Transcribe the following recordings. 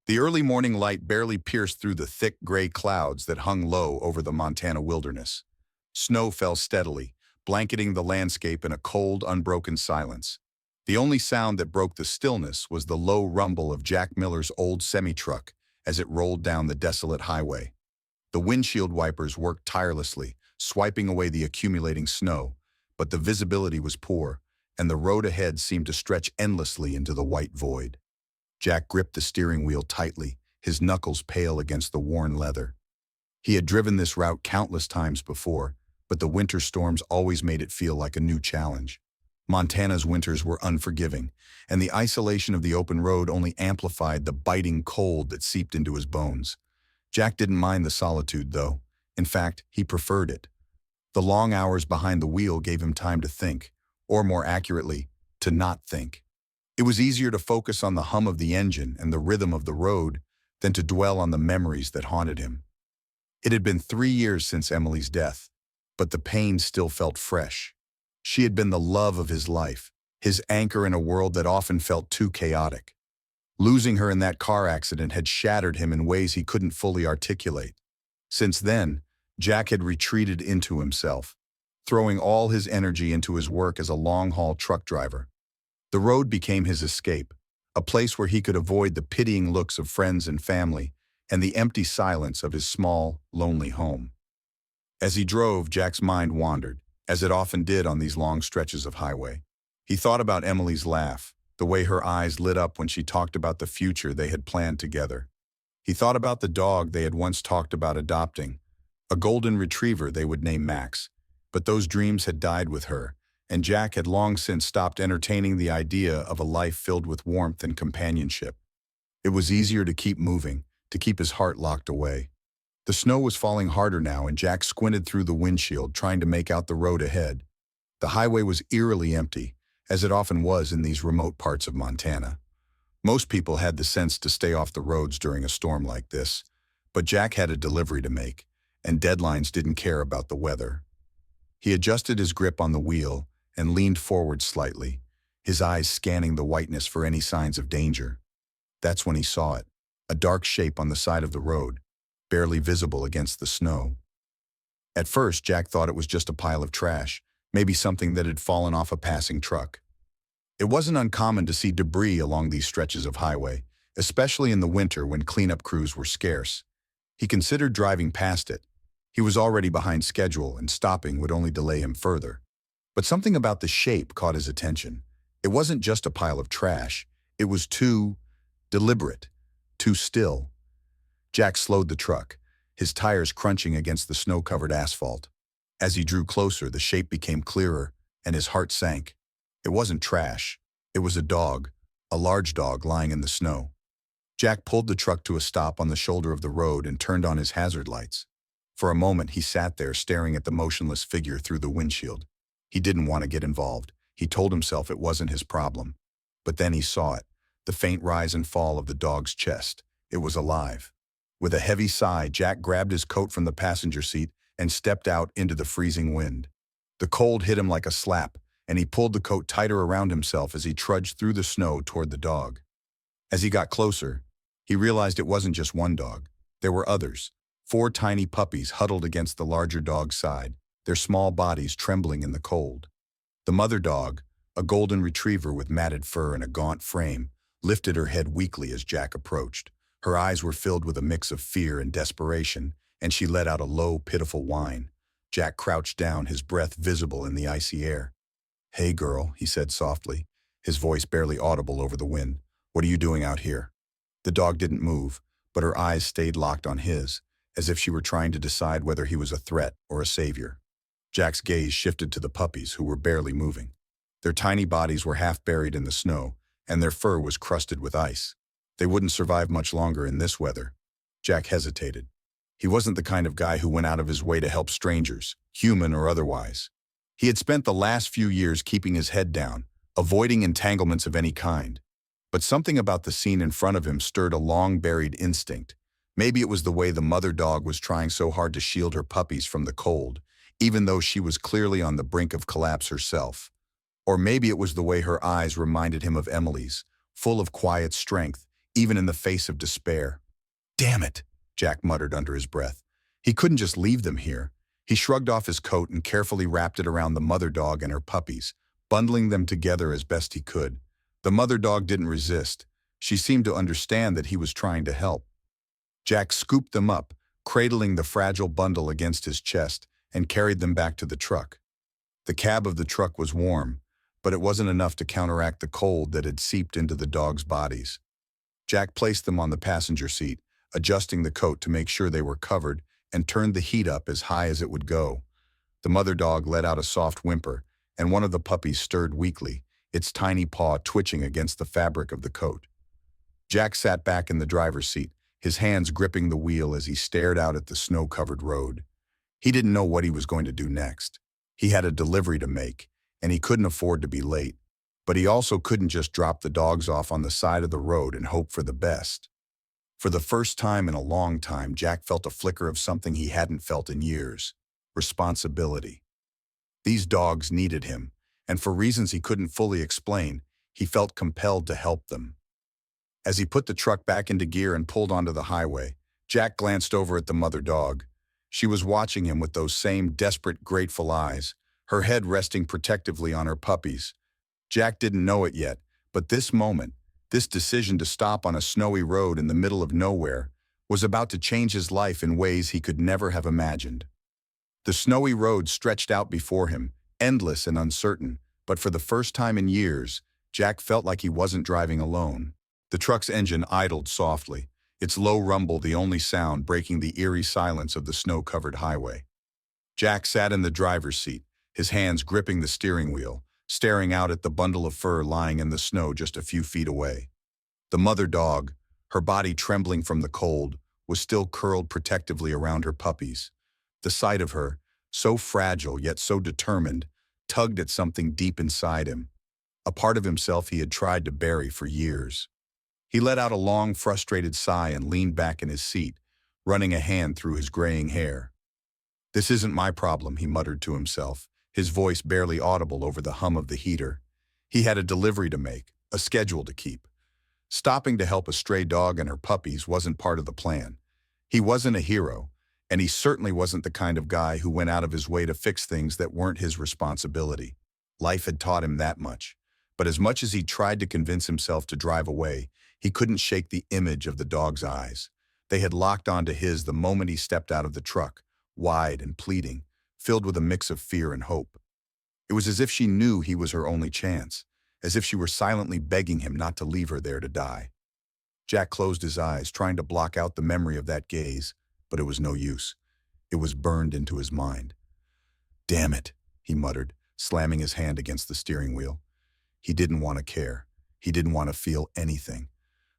The early morning light barely pierced through the thick gray clouds that hung low over the Montana wilderness. Snow fell steadily, blanketing the landscape in a cold, unbroken silence. The only sound that broke the stillness was the low rumble of Jack Miller's old semi-truck as it rolled down the desolate highway. The windshield wipers worked tirelessly, swiping away the accumulating snow, but the visibility was poor, and the road ahead seemed to stretch endlessly into the white void. Jack gripped the steering wheel tightly, his knuckles pale against the worn leather. He had driven this route countless times before, but the winter storms always made it feel like a new challenge. Montana's winters were unforgiving, and the isolation of the open road only amplified the biting cold that seeped into his bones. Jack didn't mind the solitude, though. In fact, he preferred it. The long hours behind the wheel gave him time to think, or more accurately, to not think. It was easier to focus on the hum of the engine and the rhythm of the road than to dwell on the memories that haunted him. It had been 3 years since Emily's death, but the pain still felt fresh. She had been the love of his life, his anchor in a world that often felt too chaotic. Losing her in that car accident had shattered him in ways he couldn't fully articulate. Since then, Jack had retreated into himself, throwing all his energy into his work as a long-haul truck driver. The road became his escape, a place where he could avoid the pitying looks of friends and family and the empty silence of his small, lonely home. As he drove, Jack's mind wandered, as it often did on these long stretches of highway. He thought about Emily's laugh, the way her eyes lit up when she talked about the future they had planned together. He thought about the dog they had once talked about adopting, a golden retriever they would name Max. But those dreams had died with her, and Jack had long since stopped entertaining the idea of a life filled with warmth and companionship. It was easier to keep moving, to keep his heart locked away. The snow was falling harder now, and Jack squinted through the windshield, trying to make out the road ahead. The highway was eerily empty, as it often was in these remote parts of Montana. Most people had the sense to stay off the roads during a storm like this, but Jack had a delivery to make, and deadlines didn't care about the weather. He adjusted his grip on the wheel and leaned forward slightly, his eyes scanning the whiteness for any signs of danger. That's when he saw it, a dark shape on the side of the road, barely visible against the snow. At first, Jack thought it was just a pile of trash, maybe something that had fallen off a passing truck. It wasn't uncommon to see debris along these stretches of highway, especially in the winter when cleanup crews were scarce. He considered driving past it. He was already behind schedule, and stopping would only delay him further. But something about the shape caught his attention. It wasn't just a pile of trash. It was too deliberate, too still. Jack slowed the truck, his tires crunching against the snow-covered asphalt. As he drew closer, the shape became clearer, and his heart sank. It wasn't trash. It was a dog, a large dog lying in the snow. Jack pulled the truck to a stop on the shoulder of the road and turned on his hazard lights. For a moment, he sat there staring at the motionless figure through the windshield. He didn't want to get involved. He told himself it wasn't his problem. But then he saw it, the faint rise and fall of the dog's chest. It was alive. With a heavy sigh, Jack grabbed his coat from the passenger seat and stepped out into the freezing wind. The cold hit him like a slap, and he pulled the coat tighter around himself as he trudged through the snow toward the dog. As he got closer, he realized it wasn't just one dog. There were others, 4 tiny puppies huddled against the larger dog's side, their small bodies trembling in the cold. The mother dog, a golden retriever with matted fur and a gaunt frame, lifted her head weakly as Jack approached. Her eyes were filled with a mix of fear and desperation, and she let out a low, pitiful whine. Jack crouched down, his breath visible in the icy air. "Hey, girl," he said softly, his voice barely audible over the wind. "What are you doing out here?" The dog didn't move, but her eyes stayed locked on his, as if she were trying to decide whether he was a threat or a savior. Jack's gaze shifted to the puppies, who were barely moving. Their tiny bodies were half buried in the snow, and their fur was crusted with ice. They wouldn't survive much longer in this weather. Jack hesitated. He wasn't the kind of guy who went out of his way to help strangers, human or otherwise. He had spent the last few years keeping his head down, avoiding entanglements of any kind. But something about the scene in front of him stirred a long-buried instinct. Maybe it was the way the mother dog was trying so hard to shield her puppies from the cold, even though she was clearly on the brink of collapse herself. Or maybe it was the way her eyes reminded him of Emily's, full of quiet strength, even in the face of despair. "Damn it," Jack muttered under his breath. He couldn't just leave them here. He shrugged off his coat and carefully wrapped it around the mother dog and her puppies, bundling them together as best he could. The mother dog didn't resist. She seemed to understand that he was trying to help. Jack scooped them up, cradling the fragile bundle against his chest, and carried them back to the truck. The cab of the truck was warm, but it wasn't enough to counteract the cold that had seeped into the dogs' bodies. Jack placed them on the passenger seat, adjusting the coat to make sure they were covered, and turned the heat up as high as it would go. The mother dog let out a soft whimper, and one of the puppies stirred weakly, its tiny paw twitching against the fabric of the coat. Jack sat back in the driver's seat, his hands gripping the wheel as he stared out at the snow-covered road. He didn't know what he was going to do next. He had a delivery to make, and he couldn't afford to be late. But he also couldn't just drop the dogs off on the side of the road and hope for the best. For the first time in a long time, Jack felt a flicker of something he hadn't felt in years: responsibility. These dogs needed him, and for reasons he couldn't fully explain, he felt compelled to help them. As he put the truck back into gear and pulled onto the highway, Jack glanced over at the mother dog. She was watching him with those same desperate, grateful eyes, her head resting protectively on her puppies. Jack didn't know it yet, but this moment, this decision to stop on a snowy road in the middle of nowhere, was about to change his life in ways he could never have imagined. The snowy road stretched out before him, endless and uncertain, but for the first time in years, Jack felt like he wasn't driving alone. The truck's engine idled softly, its low rumble the only sound breaking the eerie silence of the snow-covered highway. Jack sat in the driver's seat, his hands gripping the steering wheel, staring out at the bundle of fur lying in the snow just a few feet away. The mother dog, her body trembling from the cold, was still curled protectively around her puppies. The sight of her, so fragile yet so determined, tugged at something deep inside him, a part of himself he had tried to bury for years. He let out a long, frustrated sigh and leaned back in his seat, running a hand through his graying hair. "This isn't my problem," he muttered to himself, his voice barely audible over the hum of the heater. He had a delivery to make, a schedule to keep. Stopping to help a stray dog and her puppies wasn't part of the plan. He wasn't a hero, and he certainly wasn't the kind of guy who went out of his way to fix things that weren't his responsibility. Life had taught him that much. But as much as he tried to convince himself to drive away, he couldn't shake the image of the dog's eyes. They had locked onto his the moment he stepped out of the truck, wide and pleading, filled with a mix of fear and hope. It was as if she knew he was her only chance, as if she were silently begging him not to leave her there to die. Jack closed his eyes, trying to block out the memory of that gaze, but it was no use. It was burned into his mind. "Damn it," he muttered, slamming his hand against the steering wheel. He didn't want to care. He didn't want to feel anything.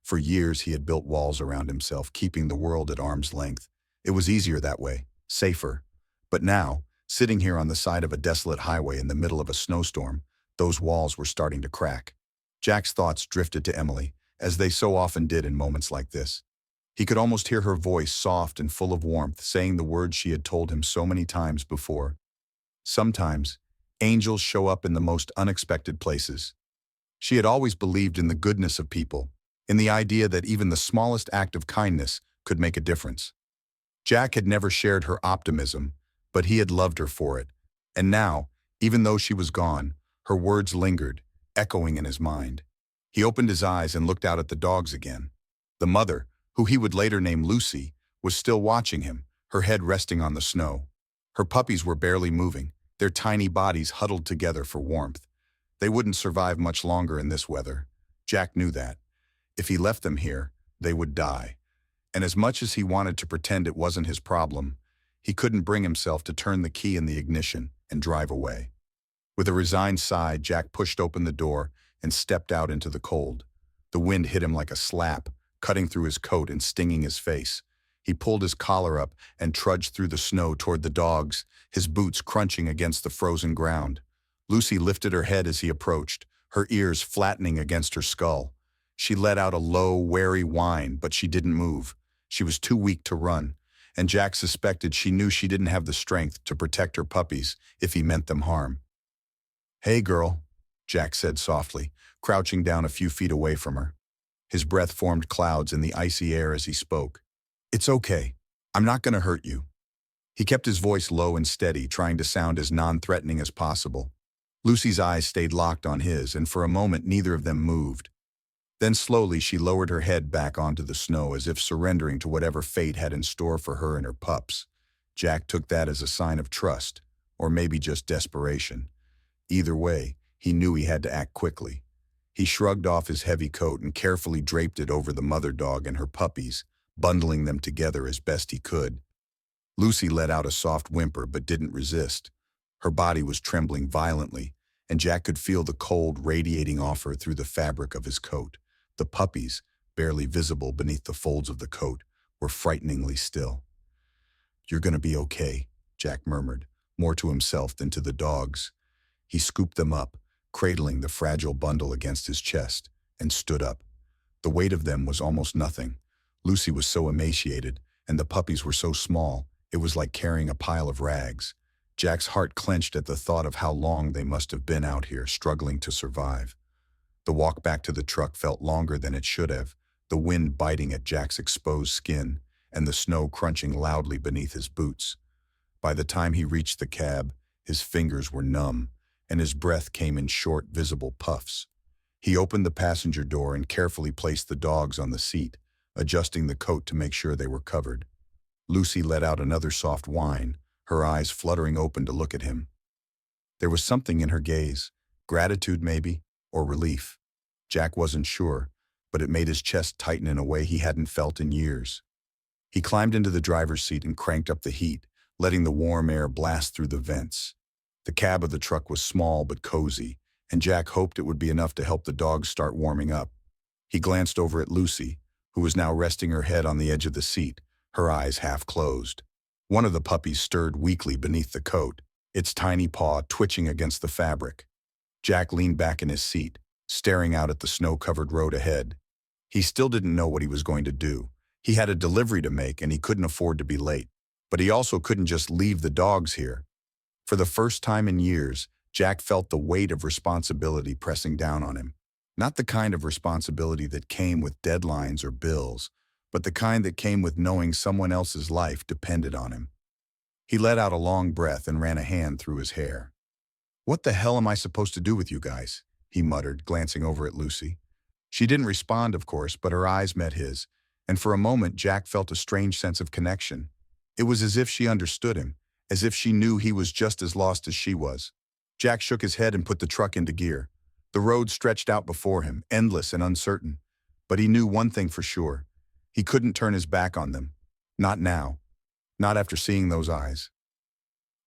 For years he had built walls around himself, keeping the world at arm's length. It was easier that way, safer. But now, sitting here on the side of a desolate highway in the middle of a snowstorm, those walls were starting to crack. Jack's thoughts drifted to Emily, as they so often did in moments like this. He could almost hear her voice, soft and full of warmth, saying the words she had told him so many times before. Sometimes, angels show up in the most unexpected places. She had always believed in the goodness of people, in the idea that even the smallest act of kindness could make a difference. Jack had never shared her optimism, but he had loved her for it. And now, even though she was gone, her words lingered, echoing in his mind. He opened his eyes and looked out at the dogs again. The mother, who he would later name Lucy, was still watching him, her head resting on the snow. Her puppies were barely moving, their tiny bodies huddled together for warmth. They wouldn't survive much longer in this weather. Jack knew that. If he left them here, they would die. And as much as he wanted to pretend it wasn't his problem, he couldn't bring himself to turn the key in the ignition and drive away. With a resigned sigh, Jack pushed open the door and stepped out into the cold. The wind hit him like a slap, cutting through his coat and stinging his face. He pulled his collar up and trudged through the snow toward the dogs, his boots crunching against the frozen ground. Lucy lifted her head as he approached, her ears flattening against her skull. She let out a low, wary whine, but she didn't move. She was too weak to run, and Jack suspected she knew she didn't have the strength to protect her puppies if he meant them harm. "Hey, girl," Jack said softly, crouching down a few feet away from her. His breath formed clouds in the icy air as he spoke. "It's okay. I'm not going to hurt you." He kept his voice low and steady, trying to sound as non-threatening as possible. Lucy's eyes stayed locked on his, and for a moment neither of them moved. Then slowly she lowered her head back onto the snow as if surrendering to whatever fate had in store for her and her pups. Jack took that as a sign of trust, or maybe just desperation. Either way, he knew he had to act quickly. He shrugged off his heavy coat and carefully draped it over the mother dog and her puppies, bundling them together as best he could. Lucy let out a soft whimper but didn't resist. Her body was trembling violently, and Jack could feel the cold radiating off her through the fabric of his coat. The puppies, barely visible beneath the folds of the coat, were frighteningly still. "You're going to be okay," Jack murmured, more to himself than to the dogs. He scooped them up, cradling the fragile bundle against his chest, and stood up. The weight of them was almost nothing. Lucy was so emaciated, and the puppies were so small, it was like carrying a pile of rags. Jack's heart clenched at the thought of how long they must have been out here, struggling to survive. The walk back to the truck felt longer than it should have, the wind biting at Jack's exposed skin, and the snow crunching loudly beneath his boots. By the time he reached the cab, his fingers were numb, and his breath came in short, visible puffs. He opened the passenger door and carefully placed the dogs on the seat, adjusting the coat to make sure they were covered. Lucy let out another soft whine, her eyes fluttering open to look at him. There was something in her gaze, gratitude maybe, or relief. Jack wasn't sure, but it made his chest tighten in a way he hadn't felt in years. He climbed into the driver's seat and cranked up the heat, letting the warm air blast through the vents. The cab of the truck was small but cozy, and Jack hoped it would be enough to help the dogs start warming up. He glanced over at Lucy, who was now resting her head on the edge of the seat, her eyes half closed. One of the puppies stirred weakly beneath the coat, its tiny paw twitching against the fabric. Jack leaned back in his seat, staring out at the snow-covered road ahead. He still didn't know what he was going to do. He had a delivery to make and he couldn't afford to be late. But he also couldn't just leave the dogs here. For the first time in years, Jack felt the weight of responsibility pressing down on him. Not the kind of responsibility that came with deadlines or bills, but the kind that came with knowing someone else's life depended on him. He let out a long breath and ran a hand through his hair. "What the hell am I supposed to do with you guys?" he muttered, glancing over at Lucy. She didn't respond, of course, but her eyes met his, and for a moment Jack felt a strange sense of connection. It was as if she understood him, as if she knew he was just as lost as she was. Jack shook his head and put the truck into gear. The road stretched out before him, endless and uncertain. But he knew one thing for sure. He couldn't turn his back on them. Not now. Not after seeing those eyes.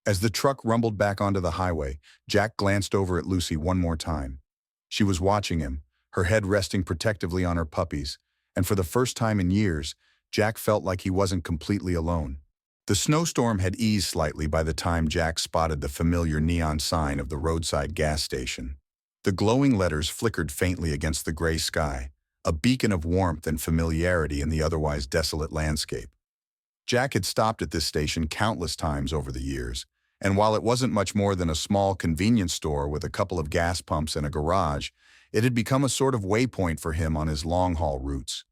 As the truck rumbled back onto the highway, Jack glanced over at Lucy one more time. She was watching him, her head resting protectively on her puppies, and for the first time in years, Jack felt like he wasn't completely alone. The snowstorm had eased slightly by the time Jack spotted the familiar neon sign of the roadside gas station. The glowing letters flickered faintly against the gray sky, a beacon of warmth and familiarity in the otherwise desolate landscape. Jack had stopped at this station countless times over the years, and while it wasn't much more than a small convenience store with a couple of gas pumps and a garage, it had become a sort of waypoint for him on his long-haul routes.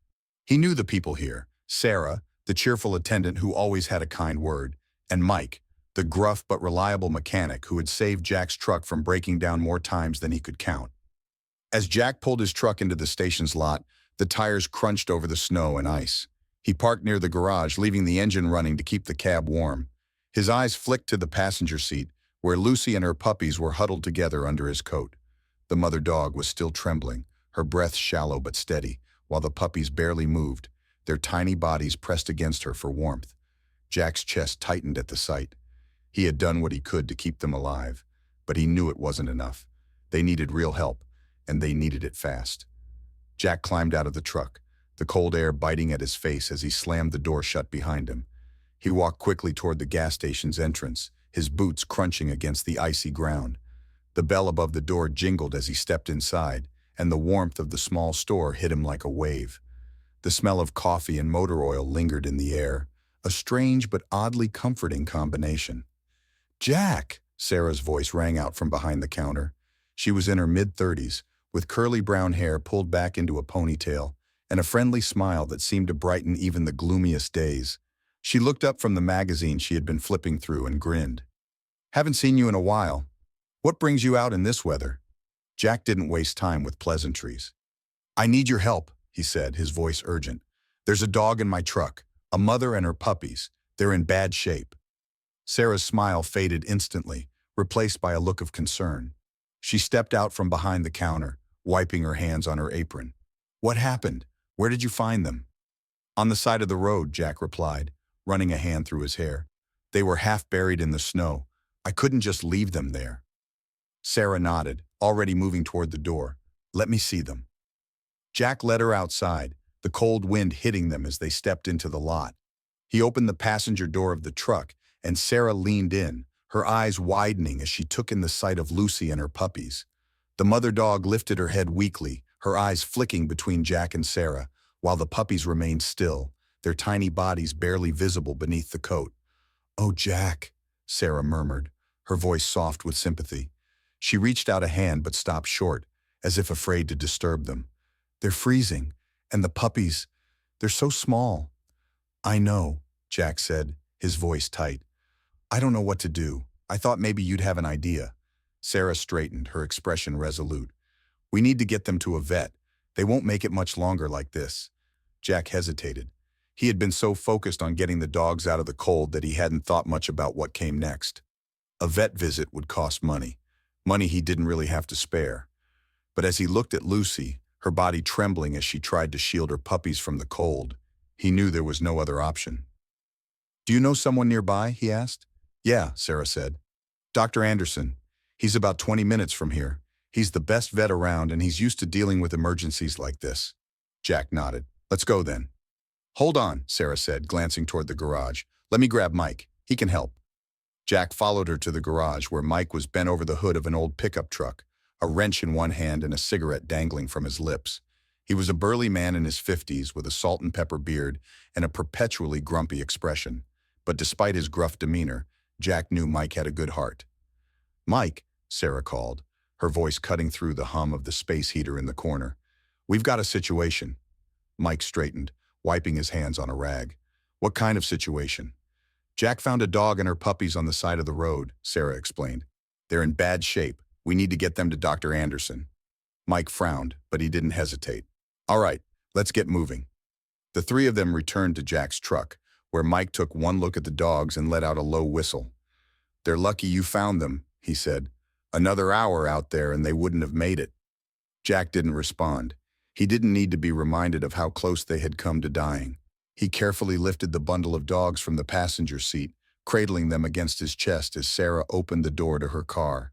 He knew the people here: Sarah, the cheerful attendant who always had a kind word, and Mike, the gruff but reliable mechanic who had saved Jack's truck from breaking down more times than he could count. As Jack pulled his truck into the station's lot, the tires crunched over the snow and ice. He parked near the garage, leaving the engine running to keep the cab warm. His eyes flicked to the passenger seat, where Lucy and her puppies were huddled together under his coat. The mother dog was still trembling, her breath shallow but steady, while the puppies barely moved, their tiny bodies pressed against her for warmth. Jack's chest tightened at the sight. He had done what he could to keep them alive, but he knew it wasn't enough. They needed real help, and they needed it fast. Jack climbed out of the truck, the cold air biting at his face as he slammed the door shut behind him. He walked quickly toward the gas station's entrance, his boots crunching against the icy ground. The bell above the door jingled as he stepped inside, and the warmth of the small store hit him like a wave. The smell of coffee and motor oil lingered in the air, a strange but oddly comforting combination. "Jack!" Sarah's voice rang out from behind the counter. She was in her mid-30s, with curly brown hair pulled back into a ponytail, and a friendly smile that seemed to brighten even the gloomiest days. She looked up from the magazine she had been flipping through and grinned. "Haven't seen you in a while. What brings you out in this weather?" Jack didn't waste time with pleasantries. "I need your help," he said, his voice urgent. "There's a dog in my truck, a mother and her puppies. They're in bad shape." Sarah's smile faded instantly, replaced by a look of concern. She stepped out from behind the counter, wiping her hands on her apron. "What happened? Where did you find them?" "On the side of the road," Jack replied, running a hand through his hair. "They were half buried in the snow. I couldn't just leave them there." Sarah nodded, already moving toward the door. "Let me see them." Jack led her outside, the cold wind hitting them as they stepped into the lot. He opened the passenger door of the truck, and Sarah leaned in, her eyes widening as she took in the sight of Lucy and her puppies. The mother dog lifted her head weakly, her eyes flicking between Jack and Sarah, while the puppies remained still, their tiny bodies barely visible beneath the coat. "Oh, Jack," Sarah murmured, her voice soft with sympathy. She reached out a hand but stopped short, as if afraid to disturb them. "They're freezing, and the puppies, they're so small." "I know," Jack said, his voice tight. "I don't know what to do. I thought maybe you'd have an idea." Sarah straightened, her expression resolute. "We need to get them to a vet. They won't make it much longer like this." Jack hesitated. He had been so focused on getting the dogs out of the cold that he hadn't thought much about what came next. A vet visit would cost money. Money he didn't really have to spare. But as he looked at Lucy, her body trembling as she tried to shield her puppies from the cold, he knew there was no other option. "Do you know someone nearby?" he asked. "Yeah," Sarah said. "Dr. Anderson. He's about 20 minutes from here. He's the best vet around and he's used to dealing with emergencies like this." Jack nodded. "Let's go then." "Hold on," Sarah said, glancing toward the garage. "Let me grab Mike. He can help." Jack followed her to the garage where Mike was bent over the hood of an old pickup truck, a wrench in one hand and a cigarette dangling from his lips. He was a burly man in his 50s with a salt and pepper beard and a perpetually grumpy expression. But despite his gruff demeanor, Jack knew Mike had a good heart. "Mike," Sarah called, her voice cutting through the hum of the space heater in the corner. "We've got a situation." Mike straightened, wiping his hands on a rag. "What kind of situation?" "Jack found a dog and her puppies on the side of the road," Sarah explained. "They're in bad shape. We need to get them to Dr. Anderson." Mike frowned, but he didn't hesitate. "All right, let's get moving." The three of them returned to Jack's truck, where Mike took one look at the dogs and let out a low whistle. "They're lucky you found them," he said. "Another hour out there and they wouldn't have made it." Jack didn't respond. He didn't need to be reminded of how close they had come to dying. He carefully lifted the bundle of dogs from the passenger seat, cradling them against his chest as Sarah opened the door to her car.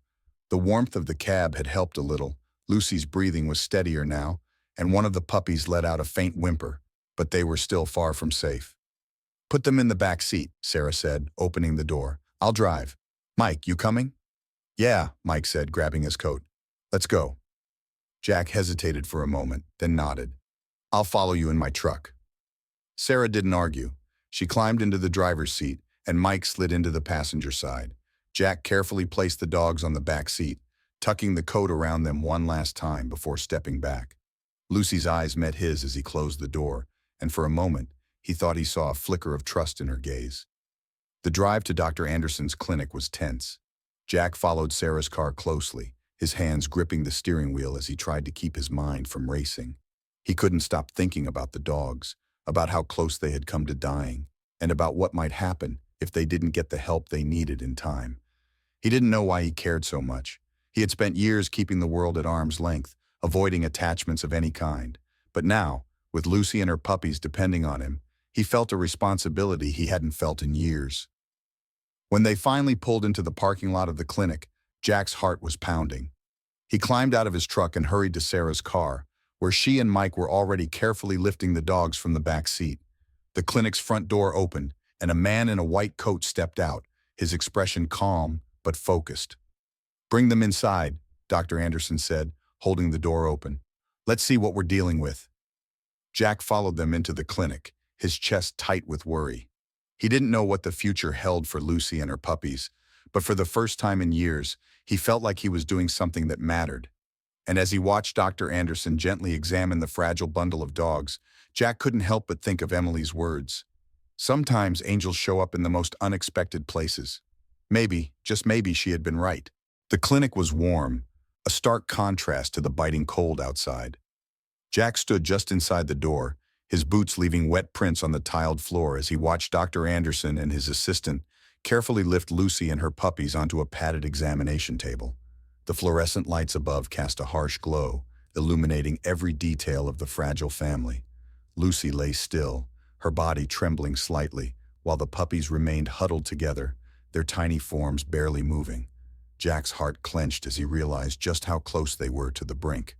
The warmth of the cab had helped a little. Lucy's breathing was steadier now, and one of the puppies let out a faint whimper, but they were still far from safe. "Put them in the back seat," Sarah said, opening the door. "I'll drive. Mike, you coming?" "Yeah," Mike said, grabbing his coat. "Let's go." Jack hesitated for a moment, then nodded. "I'll follow you in my truck." Sarah didn't argue. She climbed into the driver's seat, and Mike slid into the passenger side. Jack carefully placed the dogs on the back seat, tucking the coat around them one last time before stepping back. Lucy's eyes met his as he closed the door, and for a moment, he thought he saw a flicker of trust in her gaze. The drive to Dr. Anderson's clinic was tense. Jack followed Sarah's car closely, his hands gripping the steering wheel as he tried to keep his mind from racing. He couldn't stop thinking about the dogs, about how close they had come to dying, and about what might happen if they didn't get the help they needed in time. He didn't know why he cared so much. He had spent years keeping the world at arm's length, avoiding attachments of any kind. But now, with Lucy and her puppies depending on him, he felt a responsibility he hadn't felt in years. When they finally pulled into the parking lot of the clinic, Jack's heart was pounding. He climbed out of his truck and hurried to Sarah's car, where she and Mike were already carefully lifting the dogs from the back seat. The clinic's front door opened, and a man in a white coat stepped out, his expression calm but focused. "Bring them inside," Dr. Anderson said, holding the door open. "Let's see what we're dealing with." Jack followed them into the clinic, his chest tight with worry. He didn't know what the future held for Lucy and her puppies, but for the first time in years, he felt like he was doing something that mattered. And as he watched Dr. Anderson gently examine the fragile bundle of dogs, Jack couldn't help but think of Emily's words. Sometimes angels show up in the most unexpected places. Maybe, just maybe, she had been right. The clinic was warm, a stark contrast to the biting cold outside. Jack stood just inside the door, his boots leaving wet prints on the tiled floor as he watched Dr. Anderson and his assistant carefully lift Lucy and her puppies onto a padded examination table. The fluorescent lights above cast a harsh glow, illuminating every detail of the fragile family. Lucy lay still, her body trembling slightly, while the puppies remained huddled together, their tiny forms barely moving. Jack's heart clenched as he realized just how close they were to the brink.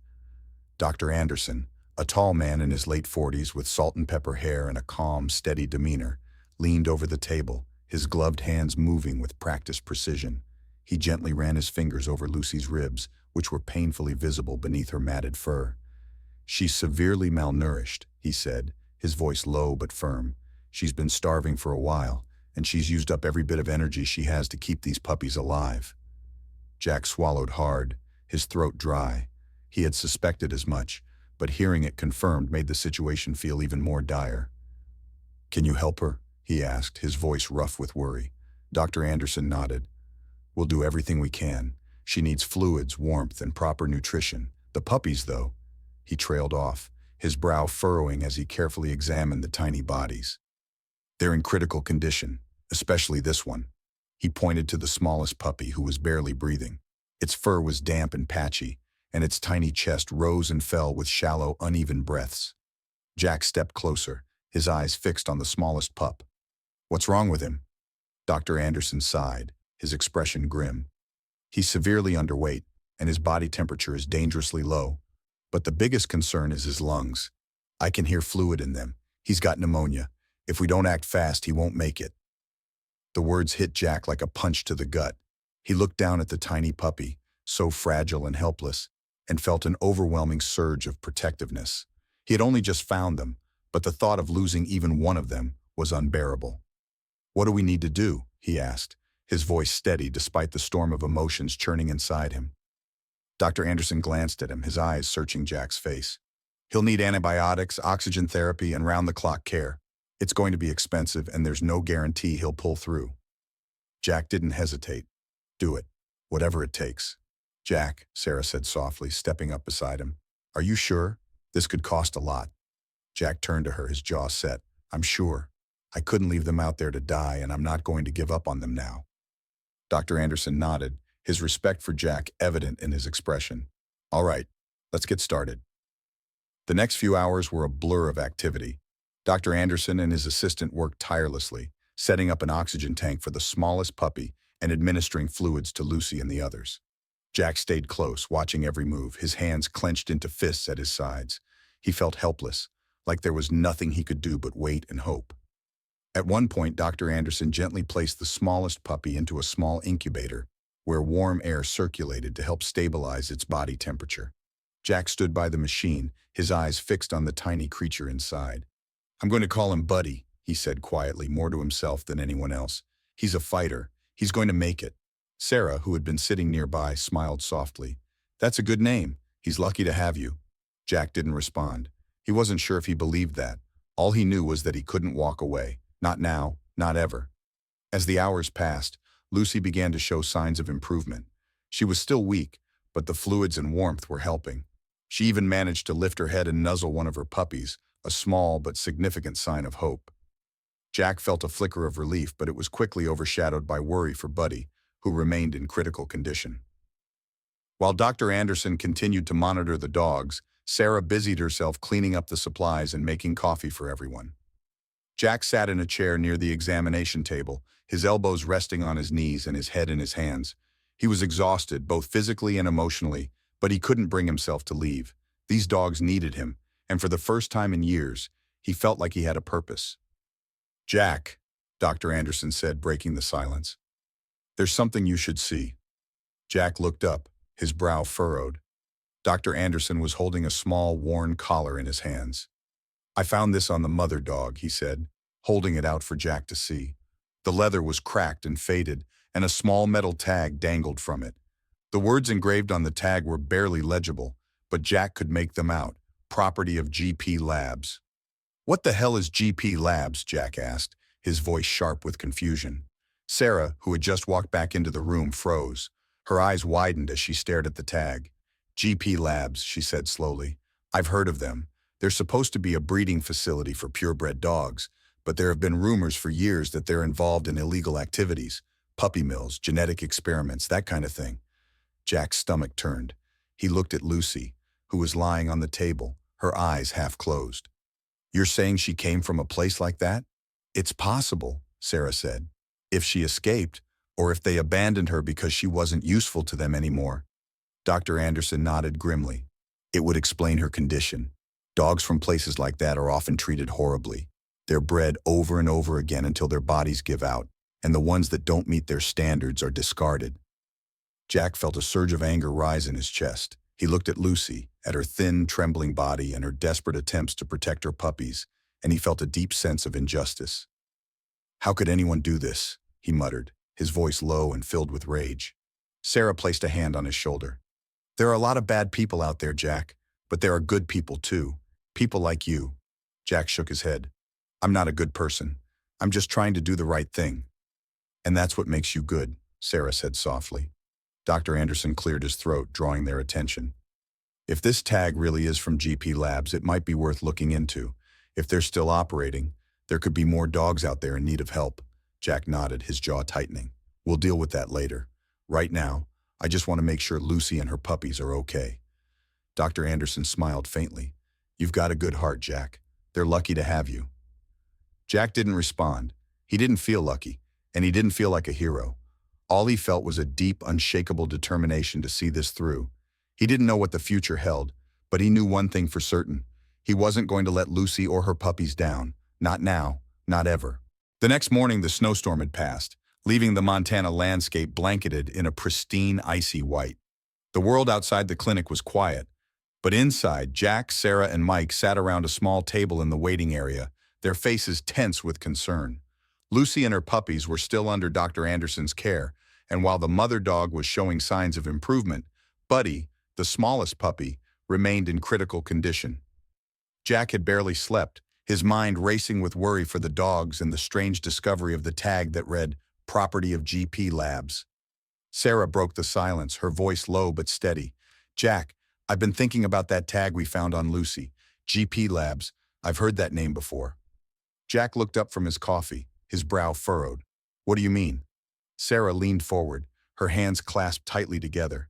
Dr. Anderson, a tall man in his late 40s with salt and pepper hair and a calm, steady demeanor, leaned over the table, his gloved hands moving with practiced precision. He gently ran his fingers over Lucy's ribs, which were painfully visible beneath her matted fur. "She's severely malnourished," he said, his voice low but firm. "She's been starving for a while, and she's used up every bit of energy she has to keep these puppies alive." Jack swallowed hard, his throat dry. He had suspected as much, but hearing it confirmed made the situation feel even more dire. "Can you help her?" he asked, his voice rough with worry. Dr. Anderson nodded. "We'll do everything we can. She needs fluids, warmth, and proper nutrition. The puppies, though." He trailed off, his brow furrowing as he carefully examined the tiny bodies. "They're in critical condition, especially this one." He pointed to the smallest puppy, who was barely breathing. Its fur was damp and patchy, and its tiny chest rose and fell with shallow, uneven breaths. Jack stepped closer, his eyes fixed on the smallest pup. "What's wrong with him?" Dr. Anderson sighed, his expression grim. "He's severely underweight, and his body temperature is dangerously low. But the biggest concern is his lungs. I can hear fluid in them. He's got pneumonia. If we don't act fast, he won't make it." The words hit Jack like a punch to the gut. He looked down at the tiny puppy, so fragile and helpless, and felt an overwhelming surge of protectiveness. He had only just found them, but the thought of losing even one of them was unbearable. "What do we need to do?" he asked, his voice steady despite the storm of emotions churning inside him. Dr. Anderson glanced at him, his eyes searching Jack's face. "He'll need antibiotics, oxygen therapy, and round-the-clock care. It's going to be expensive, and there's no guarantee he'll pull through." Jack didn't hesitate. "Do it, whatever it takes." "Jack," Sarah said softly, stepping up beside him. "Are you sure? This could cost a lot." Jack turned to her, his jaw set. "I'm sure. I couldn't leave them out there to die, and I'm not going to give up on them now." Dr. Anderson nodded, his respect for Jack evident in his expression. "All right, let's get started." The next few hours were a blur of activity. Dr. Anderson and his assistant worked tirelessly, setting up an oxygen tank for the smallest puppy and administering fluids to Lucy and the others. Jack stayed close, watching every move, his hands clenched into fists at his sides. He felt helpless, like there was nothing he could do but wait and hope. At one point, Dr. Anderson gently placed the smallest puppy into a small incubator, where warm air circulated to help stabilize its body temperature. Jack stood by the machine, his eyes fixed on the tiny creature inside. "I'm going to call him Buddy," he said quietly, more to himself than anyone else. "He's a fighter. He's going to make it." Sarah, who had been sitting nearby, smiled softly. "That's a good name. He's lucky to have you." Jack didn't respond. He wasn't sure if he believed that. All he knew was that he couldn't walk away. Not now, not ever. As the hours passed, Lucy began to show signs of improvement. She was still weak, but the fluids and warmth were helping. She even managed to lift her head and nuzzle one of her puppies, a small but significant sign of hope. Jack felt a flicker of relief, but it was quickly overshadowed by worry for Buddy, who remained in critical condition. While Dr. Anderson continued to monitor the dogs, Sarah busied herself cleaning up the supplies and making coffee for everyone. Jack sat in a chair near the examination table, his elbows resting on his knees and his head in his hands. He was exhausted, both physically and emotionally, but he couldn't bring himself to leave. These dogs needed him, and for the first time in years, he felt like he had a purpose. "Jack," Dr. Anderson said, breaking the silence, "there's something you should see." Jack looked up, his brow furrowed. Dr. Anderson was holding a small, worn collar in his hands. "I found this on the mother dog," he said, holding it out for Jack to see. The leather was cracked and faded, and a small metal tag dangled from it. The words engraved on the tag were barely legible, but Jack could make them out. Property of GP Labs. What the hell is GP Labs? Jack asked, his voice sharp with confusion. Sarah, who had just walked back into the room, froze. Her eyes widened as she stared at the tag. GP Labs, she said slowly. I've heard of them. They're supposed to be a breeding facility for purebred dogs, but there have been rumors for years that they're involved in illegal activities, puppy mills, genetic experiments, that kind of thing. Jack's stomach turned. He looked at Lucy, who was lying on the table, her eyes half closed. You're saying she came from a place like that? It's possible, Sarah said. If she escaped, or if they abandoned her because she wasn't useful to them anymore. Dr. Anderson nodded grimly. It would explain her condition. Dogs from places like that are often treated horribly. They're bred over and over again until their bodies give out, and the ones that don't meet their standards are discarded. Jack felt a surge of anger rise in his chest. He looked at Lucy, at her thin, trembling body and her desperate attempts to protect her puppies, and he felt a deep sense of injustice. How could anyone do this? He muttered, his voice low and filled with rage. Sarah placed a hand on his shoulder. There are a lot of bad people out there, Jack, but there are good people too. People like you. Jack shook his head. I'm not a good person. I'm just trying to do the right thing. And that's what makes you good, Sarah said softly. Dr. Anderson cleared his throat, drawing their attention. If this tag really is from GP Labs, it might be worth looking into. If they're still operating, there could be more dogs out there in need of help. Jack nodded, his jaw tightening. We'll deal with that later. Right now, I just want to make sure Lucy and her puppies are okay. Dr. Anderson smiled faintly. You've got a good heart, Jack. They're lucky to have you. Jack didn't respond. He didn't feel lucky, and he didn't feel like a hero. All he felt was a deep, unshakable determination to see this through. He didn't know what the future held, but he knew one thing for certain. He wasn't going to let Lucy or her puppies down. Not now, not ever. The next morning, the snowstorm had passed, leaving the Montana landscape blanketed in a pristine, icy white. The world outside the clinic was quiet, but inside, Jack, Sarah, and Mike sat around a small table in the waiting area, their faces tense with concern. Lucy and her puppies were still under Dr. Anderson's care, and while the mother dog was showing signs of improvement, Buddy, the smallest puppy, remained in critical condition. Jack had barely slept, his mind racing with worry for the dogs and the strange discovery of the tag that read, Property of GP Labs. Sarah broke the silence, her voice low but steady. Jack, I've been thinking about that tag we found on Lucy. GP Labs. I've heard that name before. Jack looked up from his coffee, his brow furrowed. What do you mean? Sarah leaned forward, her hands clasped tightly together.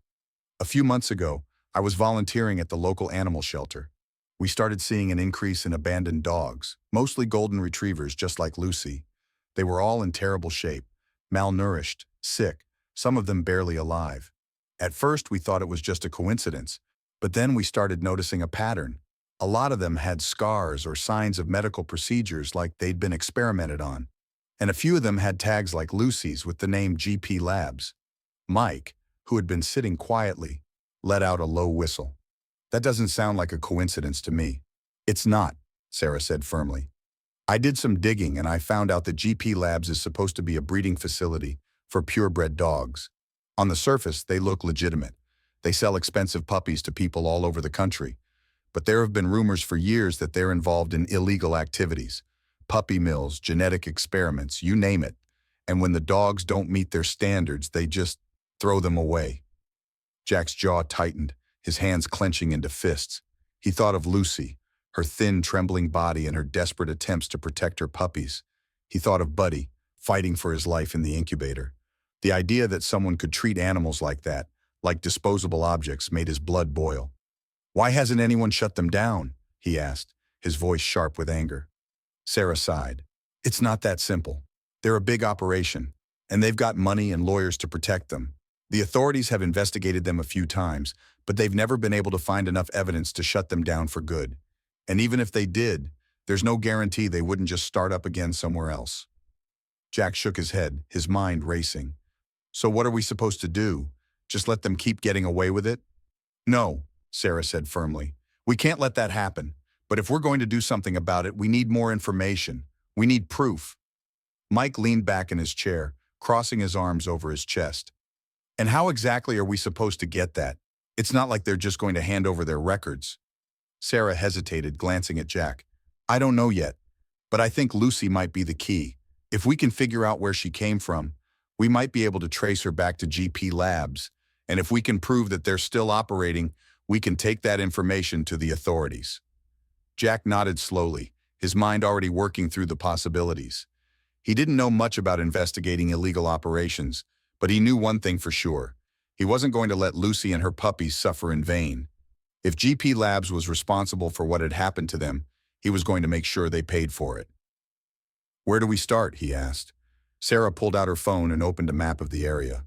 A few months ago, I was volunteering at the local animal shelter. We started seeing an increase in abandoned dogs, mostly golden retrievers just like Lucy. They were all in terrible shape, malnourished, sick, some of them barely alive. At first, we thought it was just a coincidence, but then we started noticing a pattern. A lot of them had scars or signs of medical procedures like they'd been experimented on. And a few of them had tags like Lucy's with the name GP Labs. Mike, who had been sitting quietly, let out a low whistle. That doesn't sound like a coincidence to me. It's not, Sarah said firmly. I did some digging and I found out that GP Labs is supposed to be a breeding facility for purebred dogs. On the surface, they look legitimate. They sell expensive puppies to people all over the country. But there have been rumors for years that they're involved in illegal activities. Puppy mills, genetic experiments, you name it. And when the dogs don't meet their standards, they just throw them away. Jack's jaw tightened, his hands clenching into fists. He thought of Lucy, her thin, trembling body and her desperate attempts to protect her puppies. He thought of Buddy, fighting for his life in the incubator. The idea that someone could treat animals like that, like disposable objects, made his blood boil. Why hasn't anyone shut them down? He asked, his voice sharp with anger. Sarah sighed. It's not that simple. They're a big operation, and they've got money and lawyers to protect them. The authorities have investigated them a few times, but they've never been able to find enough evidence to shut them down for good. And even if they did, there's no guarantee they wouldn't just start up again somewhere else. Jack shook his head, his mind racing. So what are we supposed to do? Just let them keep getting away with it? No, Sarah said firmly. We can't let that happen. But if we're going to do something about it, we need more information. We need proof. Mike leaned back in his chair, crossing his arms over his chest. And how exactly are we supposed to get that? It's not like they're just going to hand over their records. Sarah hesitated, glancing at Jack. I don't know yet, but I think Lucy might be the key. If we can figure out where she came from, we might be able to trace her back to GP Labs. And if we can prove that they're still operating, we can take that information to the authorities. Jack nodded slowly, his mind already working through the possibilities. He didn't know much about investigating illegal operations, but he knew one thing for sure. He wasn't going to let Lucy and her puppies suffer in vain. If GP Labs was responsible for what had happened to them, he was going to make sure they paid for it. Where do we start? He asked. Sarah pulled out her phone and opened a map of the area.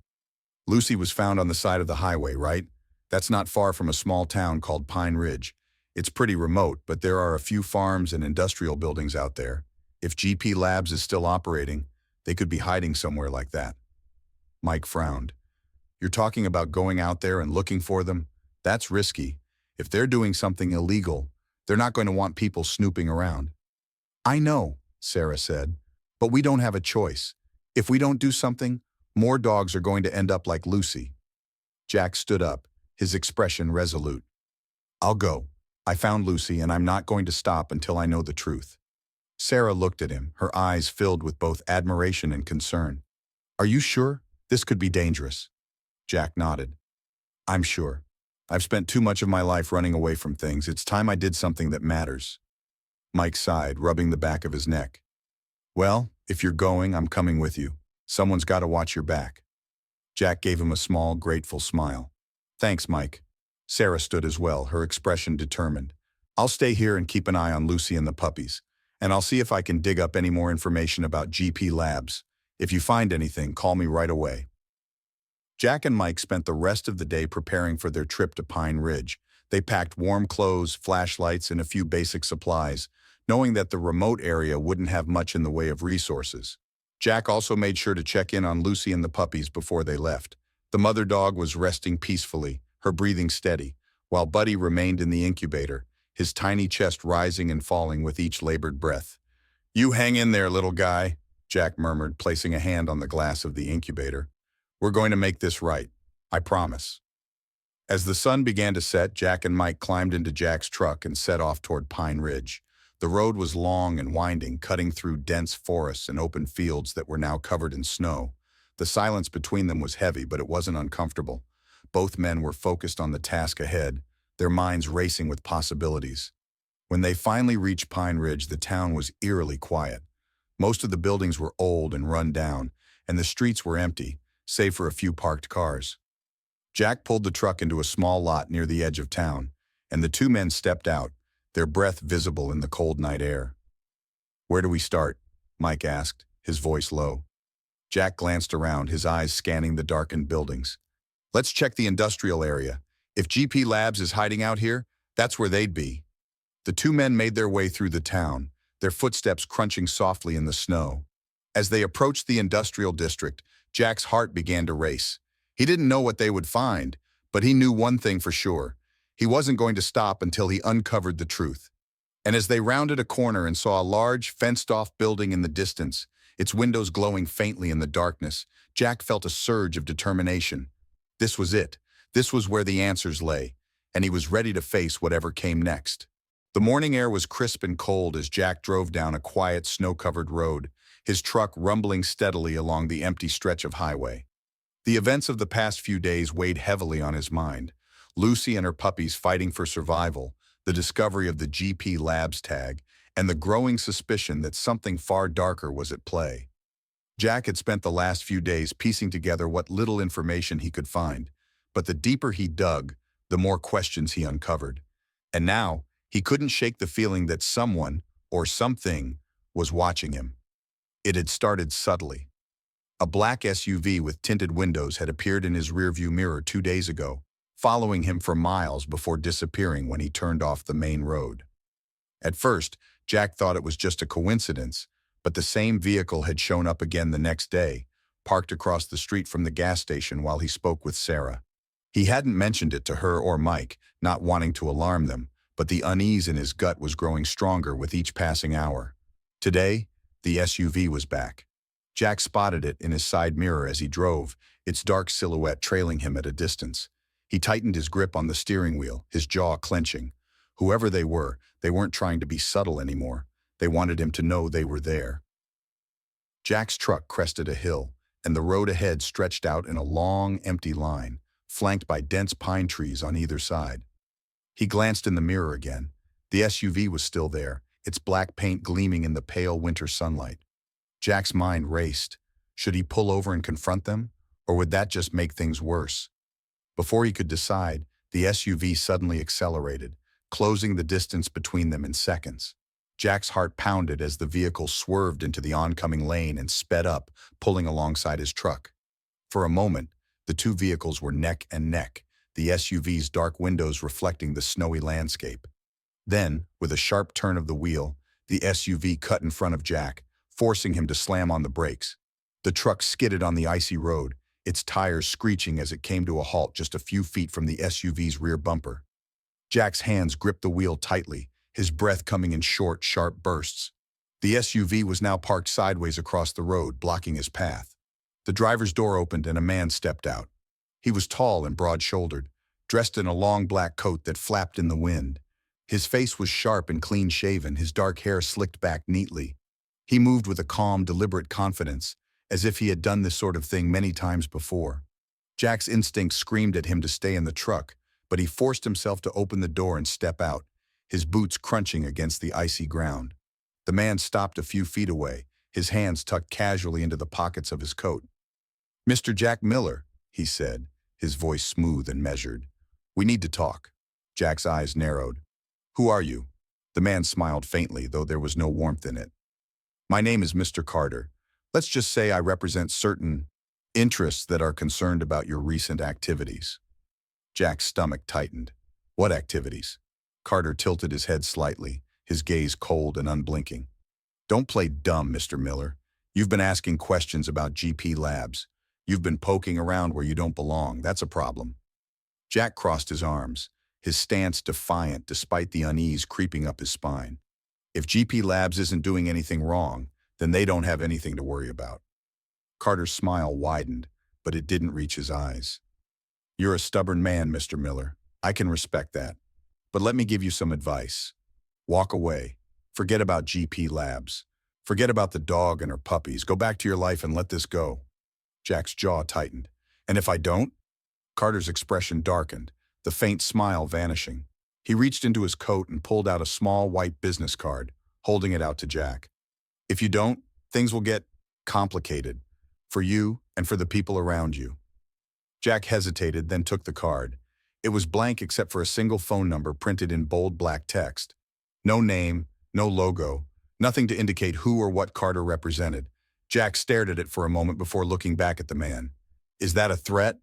Lucy was found on the side of the highway, right? That's not far from a small town called Pine Ridge. It's pretty remote, but there are a few farms and industrial buildings out there. If GP Labs is still operating, they could be hiding somewhere like that. Mike frowned. You're talking about going out there and looking for them? That's risky. If they're doing something illegal, they're not going to want people snooping around. I know, Sarah said, but we don't have a choice. If we don't do something, more dogs are going to end up like Lucy. Jack stood up, his expression resolute. I'll go. I found Lucy, and I'm not going to stop until I know the truth. Sarah looked at him, her eyes filled with both admiration and concern. Are you sure? This could be dangerous. Jack nodded. I'm sure. I've spent too much of my life running away from things. It's time I did something that matters. Mike sighed, rubbing the back of his neck. Well, if you're going, I'm coming with you. Someone's got to watch your back. Jack gave him a small, grateful smile. Thanks, Mike. Sarah stood as well, her expression determined. I'll stay here and keep an eye on Lucy and the puppies, and I'll see if I can dig up any more information about GP Labs. If you find anything, call me right away. Jack and Mike spent the rest of the day preparing for their trip to Pine Ridge. They packed warm clothes, flashlights, and a few basic supplies, knowing that the remote area wouldn't have much in the way of resources. Jack also made sure to check in on Lucy and the puppies before they left. The mother dog was resting peacefully, her breathing steady, while Buddy remained in the incubator, his tiny chest rising and falling with each labored breath. You hang in there, little guy, Jack murmured, placing a hand on the glass of the incubator. We're going to make this right. I promise. As the sun began to set, Jack and Mike climbed into Jack's truck and set off toward Pine Ridge. The road was long and winding, cutting through dense forests and open fields that were now covered in snow. The silence between them was heavy, but it wasn't uncomfortable. Both men were focused on the task ahead, their minds racing with possibilities. When they finally reached Pine Ridge, the town was eerily quiet. Most of the buildings were old and run down, and the streets were empty, save for a few parked cars. Jack pulled the truck into a small lot near the edge of town, and the two men stepped out, their breath visible in the cold night air. Where do we start? Mike asked, his voice low. Jack glanced around, his eyes scanning the darkened buildings. Let's check the industrial area. If GP Labs is hiding out here, that's where they'd be. The two men made their way through the town, their footsteps crunching softly in the snow. As they approached the industrial district, Jack's heart began to race. He didn't know what they would find, but he knew one thing for sure. He wasn't going to stop until he uncovered the truth. And as they rounded a corner and saw a large, fenced-off building in the distance, its windows glowing faintly in the darkness, Jack felt a surge of determination. This was it. This was where the answers lay, and he was ready to face whatever came next. The morning air was crisp and cold as Jack drove down a quiet, snow-covered road, his truck rumbling steadily along the empty stretch of highway. The events of the past few days weighed heavily on his mind. Lucy and her puppies fighting for survival, the discovery of the GP Labs tag, and the growing suspicion that something far darker was at play. Jack had spent the last few days piecing together what little information he could find, but the deeper he dug, the more questions he uncovered. And now, he couldn't shake the feeling that someone, or something, was watching him. It had started subtly. A black SUV with tinted windows had appeared in his rearview mirror 2 days ago, following him for miles before disappearing when he turned off the main road. At first, Jack thought it was just a coincidence, but the same vehicle had shown up again the next day, parked across the street from the gas station while he spoke with Sarah. He hadn't mentioned it to her or Mike, not wanting to alarm them, but the unease in his gut was growing stronger with each passing hour. Today, the SUV was back. Jack spotted it in his side mirror as he drove, its dark silhouette trailing him at a distance. He tightened his grip on the steering wheel, his jaw clenching. Whoever they weren't trying to be subtle anymore. They wanted him to know they were there. Jack's truck crested a hill, and the road ahead stretched out in a long, empty line, flanked by dense pine trees on either side. He glanced in the mirror again. The SUV was still there, its black paint gleaming in the pale winter sunlight. Jack's mind raced. Should he pull over and confront them, or would that just make things worse? Before he could decide, the SUV suddenly accelerated, closing the distance between them in seconds. Jack's heart pounded as the vehicle swerved into the oncoming lane and sped up, pulling alongside his truck. For a moment, the two vehicles were neck and neck, the SUV's dark windows reflecting the snowy landscape. Then, with a sharp turn of the wheel, the SUV cut in front of Jack, forcing him to slam on the brakes. The truck skidded on the icy road, its tires screeching as it came to a halt just a few feet from the SUV's rear bumper. Jack's hands gripped the wheel tightly, his breath coming in short, sharp bursts. The SUV was now parked sideways across the road, blocking his path. The driver's door opened and a man stepped out. He was tall and broad-shouldered, dressed in a long black coat that flapped in the wind. His face was sharp and clean-shaven, his dark hair slicked back neatly. He moved with a calm, deliberate confidence, as if he had done this sort of thing many times before. Jack's instincts screamed at him to stay in the truck, but he forced himself to open the door and step out, his boots crunching against the icy ground. The man stopped a few feet away, his hands tucked casually into the pockets of his coat. "Mr. Jack Miller," he said, his voice smooth and measured. "We need to talk." Jack's eyes narrowed. "Who are you?" The man smiled faintly, though there was no warmth in it. "My name is Mr. Carter. Let's just say I represent certain interests that are concerned about your recent activities." Jack's stomach tightened. "What activities?" Carter tilted his head slightly, his gaze cold and unblinking. "Don't play dumb, Mr. Miller. You've been asking questions about GP Labs. You've been poking around where you don't belong. That's a problem." Jack crossed his arms, his stance defiant despite the unease creeping up his spine. If GP Labs isn't doing anything wrong, then they don't have anything to worry about. Carter's smile widened, but it didn't reach his eyes. "You're a stubborn man, Mr. Miller. I can respect that. But let me give you some advice. Walk away. Forget about GP Labs. Forget about the dog and her puppies. Go back to your life and let this go." Jack's jaw tightened. "And if I don't?" Carter's expression darkened, the faint smile vanishing. He reached into his coat and pulled out a small white business card, holding it out to Jack. "If you don't, things will get complicated. For you and for the people around you." Jack hesitated, then took the card. It was blank except for a single phone number printed in bold black text. No name, no logo, nothing to indicate who or what Carter represented. Jack stared at it for a moment before looking back at the man. "Is that a threat?"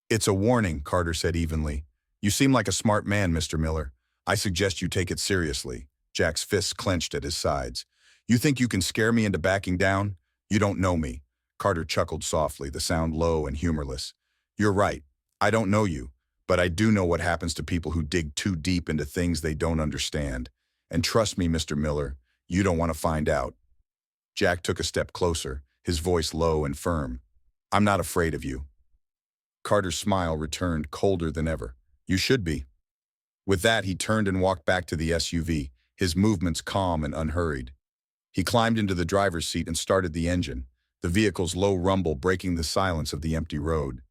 "It's a warning," Carter said evenly. "You seem like a smart man, Mr. Miller. I suggest you take it seriously." Jack's fists clenched at his sides. "You think you can scare me into backing down? You don't know me." Carter chuckled softly, the sound low and humorless. "You're right. I don't know you, but I do know what happens to people who dig too deep into things they don't understand. And trust me, Mr. Miller, you don't want to find out." Jack took a step closer, his voice low and firm. "I'm not afraid of you." Carter's smile returned, colder than ever. "You should be." With that, he turned and walked back to the SUV, his movements calm and unhurried. He climbed into the driver's seat and started the engine, the vehicle's low rumble breaking the silence of the empty road.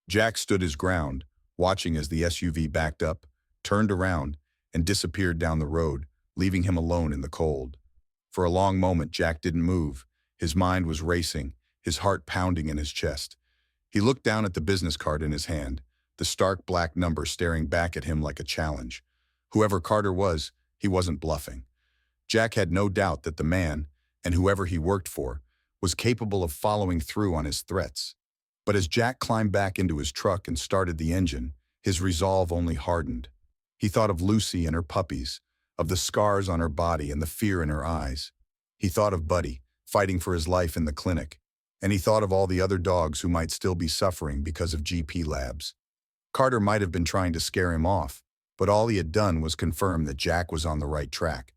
Jack stood his ground, watching as the SUV backed up, turned around, and disappeared down the road, leaving him alone in the cold. For a long moment, Jack didn't move. His mind was racing, his heart pounding in his chest. He looked down at the business card in his hand, the stark black number staring back at him like a challenge. Whoever Carter was, he wasn't bluffing. Jack had no doubt that the man, and whoever he worked for, was capable of following through on his threats. But as Jack climbed back into his truck and started the engine, his resolve only hardened. He thought of Lucy and her puppies, of the scars on her body and the fear in her eyes. He thought of Buddy, fighting for his life in the clinic, and he thought of all the other dogs who might still be suffering because of GP Labs. Carter might have been trying to scare him off, but all he had done was confirm that Jack was on the right track.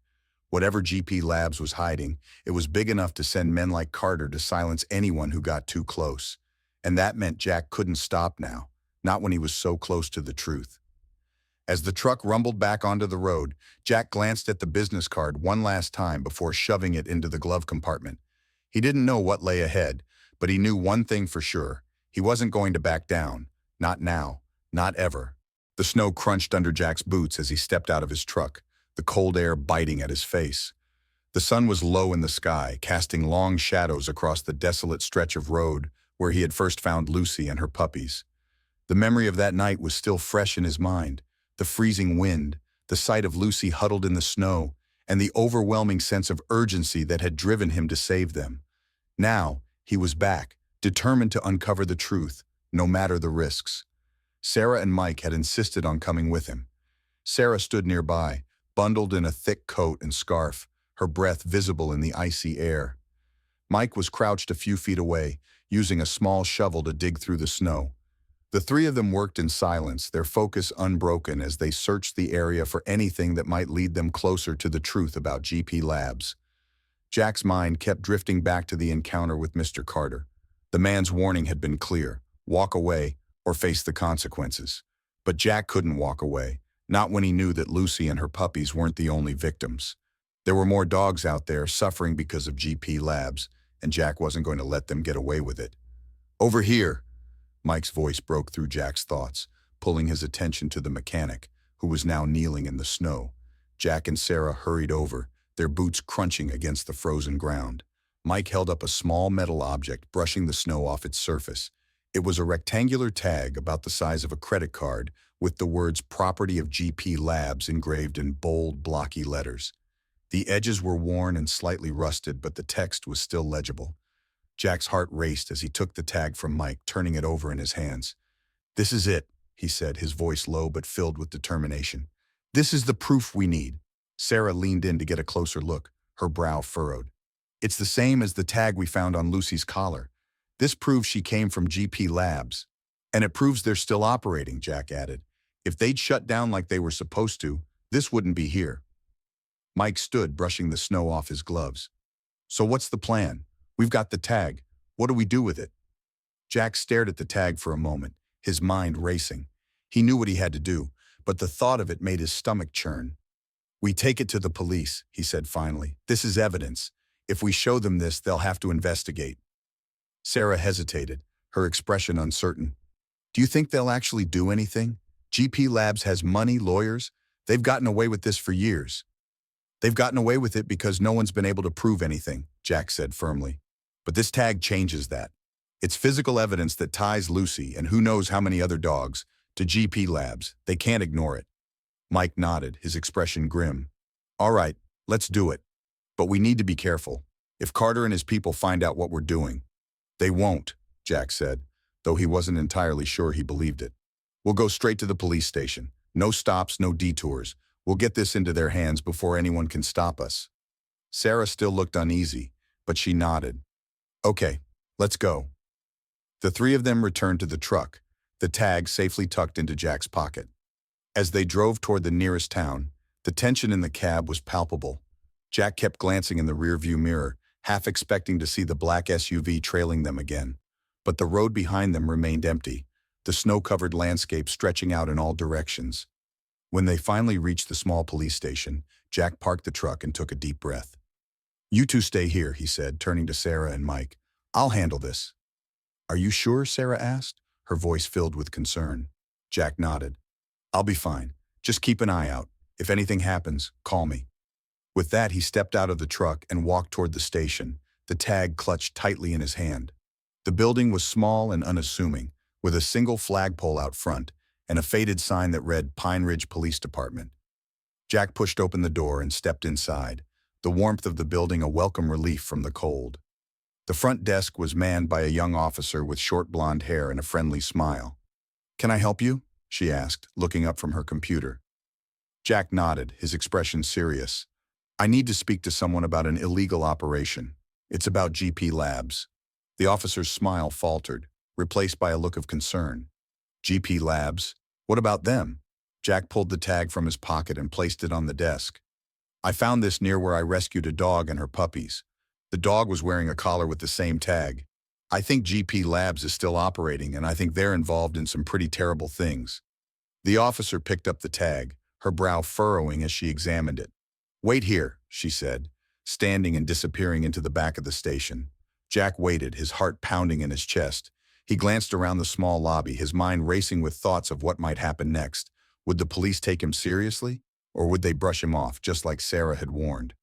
Whatever GP Labs was hiding, it was big enough to send men like Carter to silence anyone who got too close. And that meant Jack couldn't stop now, not when he was so close to the truth. As the truck rumbled back onto the road, Jack glanced at the business card one last time before shoving it into the glove compartment. He didn't know what lay ahead, but he knew one thing for sure. He wasn't going to back down. Not now. Not ever. The snow crunched under Jack's boots as he stepped out of his truck, the cold air biting at his face. The sun was low in the sky, casting long shadows across the desolate stretch of road where he had first found Lucy and her puppies. The memory of that night was still fresh in his mind. The freezing wind, the sight of Lucy huddled in the snow, and the overwhelming sense of urgency that had driven him to save them. Now, he was back, determined to uncover the truth, no matter the risks. Sarah and Mike had insisted on coming with him. Sarah stood nearby, bundled in a thick coat and scarf, her breath visible in the icy air. Mike was crouched a few feet away, using a small shovel to dig through the snow. The three of them worked in silence, their focus unbroken as they searched the area for anything that might lead them closer to the truth about GP Labs. Jack's mind kept drifting back to the encounter with Mr. Carter. The man's warning had been clear: walk away or face the consequences. But Jack couldn't walk away, not when he knew that Lucy and her puppies weren't the only victims. There were more dogs out there suffering because of GP Labs, and Jack wasn't going to let them get away with it. Over here! Mike's voice broke through Jack's thoughts, pulling his attention to the mechanic, who was now kneeling in the snow. Jack and Sarah hurried over, their boots crunching against the frozen ground. Mike held up a small metal object, brushing the snow off its surface. It was a rectangular tag about the size of a credit card, with the words "Property of GP Labs" engraved in bold, blocky letters. The edges were worn and slightly rusted, but the text was still legible. Jack's heart raced as he took the tag from Mike, turning it over in his hands. "This is it," he said, his voice low but filled with determination. "This is the proof we need." Sarah leaned in to get a closer look, her brow furrowed. "It's the same as the tag we found on Lucy's collar. This proves she came from GP Labs. And it proves they're still operating," Jack added. "If they'd shut down like they were supposed to, this wouldn't be here." Mike stood, brushing the snow off his gloves. "So what's the plan? We've got the tag. What do we do with it?" Jack stared at the tag for a moment, his mind racing. He knew what he had to do, but the thought of it made his stomach churn. "We take it to the police," he said finally. "This is evidence. If we show them this, they'll have to investigate." Sarah hesitated, her expression uncertain. "Do you think they'll actually do anything? GP Labs has money, lawyers. They've gotten away with this for years." "They've gotten away with it because no one's been able to prove anything," Jack said firmly. "But this tag changes that. It's physical evidence that ties Lucy, and who knows how many other dogs, to GP Labs. They can't ignore it." Mike nodded, his expression grim. "All right, let's do it. But we need to be careful. If Carter and his people find out what we're doing." "They won't," Jack said, though he wasn't entirely sure he believed it. "We'll go straight to the police station. No stops, no detours. We'll get this into their hands before anyone can stop us." Sarah still looked uneasy, but she nodded. "Okay, let's go." The three of them returned to the truck, the tag safely tucked into Jack's pocket. As they drove toward the nearest town, the tension in the cab was palpable. Jack kept glancing in the rearview mirror, half expecting to see the black SUV trailing them again. But the road behind them remained empty, the snow-covered landscape stretching out in all directions. When they finally reached the small police station, Jack parked the truck and took a deep breath. "You two stay here," he said, turning to Sarah and Mike. "I'll handle this." "Are you sure?" Sarah asked, her voice filled with concern. Jack nodded. "I'll be fine. Just keep an eye out. If anything happens, call me." With that, he stepped out of the truck and walked toward the station, the tag clutched tightly in his hand. The building was small and unassuming, with a single flagpole out front and a faded sign that read Pine Ridge Police Department. Jack pushed open the door and stepped inside, the warmth of the building a welcome relief from the cold. The front desk was manned by a young officer with short blonde hair and a friendly smile. "Can I help you?" she asked, looking up from her computer. Jack nodded, his expression serious. "I need to speak to someone about an illegal operation. It's about GP Labs." The officer's smile faltered, replaced by a look of concern. "GP Labs? What about them?" Jack pulled the tag from his pocket and placed it on the desk. I found this near where I rescued a dog and her puppies. The dog was wearing a collar with the same tag. I think GP Labs is still operating, and I think they're involved in some pretty terrible things. The officer picked up the tag, her brow furrowing as she examined it. "Wait here," she said, standing and disappearing into the back of the station. Jack waited, his heart pounding in his chest. He glanced around the small lobby, his mind racing with thoughts of what might happen next. Would the police take him seriously? Or would they brush him off, just like Sarah had warned?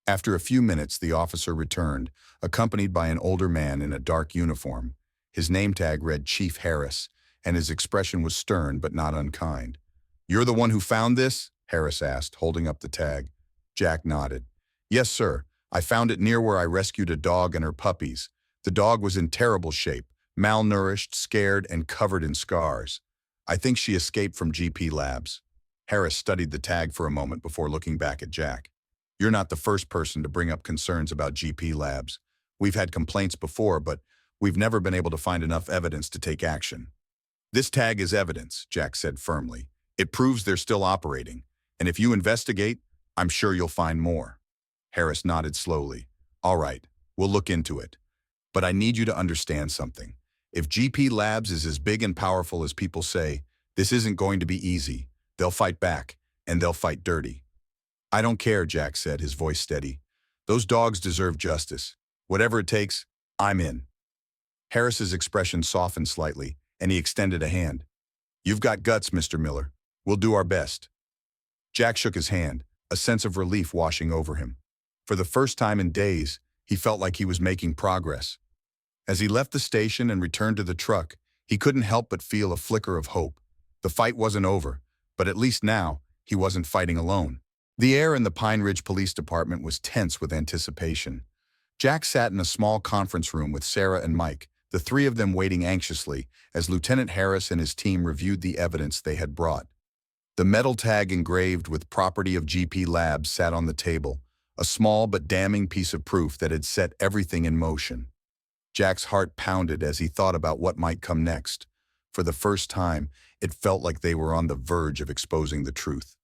After a few minutes, the officer returned, accompanied by an older man in a dark uniform. His name tag read Chief Harris, and his expression was stern but not unkind. "You're the one who found this?" Harris asked, holding up the tag. Jack nodded. "Yes, sir. I found it near where I rescued a dog and her puppies. The dog was in terrible shape, malnourished, scared, and covered in scars. I think she escaped from GP Labs." Harris studied the tag for a moment before looking back at Jack. "You're not the first person to bring up concerns about GP Labs. We've had complaints before, but we've never been able to find enough evidence to take action." "This tag is evidence," Jack said firmly. "It proves they're still operating, and if you investigate, I'm sure you'll find more." Harris nodded slowly. "All right, we'll look into it. But I need you to understand something. If GP Labs is as big and powerful as people say, this isn't going to be easy. They'll fight back, and they'll fight dirty." "I don't care," Jack said, his voice steady. "Those dogs deserve justice. Whatever it takes, I'm in." Harris's expression softened slightly, and he extended a hand. "You've got guts, Mr. Miller. We'll do our best." Jack shook his hand, a sense of relief washing over him. For the first time in days, he felt like he was making progress. As he left the station and returned to the truck, he couldn't help but feel a flicker of hope. The fight wasn't over, but at least now, he wasn't fighting alone. The air in the Pine Ridge Police Department was tense with anticipation. Jack sat in a small conference room with Sarah and Mike, the three of them waiting anxiously as Lieutenant Harris and his team reviewed the evidence they had brought. The metal tag engraved with property of GP Labs sat on the table, a small but damning piece of proof that had set everything in motion. Jack's heart pounded as he thought about what might come next. For the first time, it felt like they were on the verge of exposing the truth.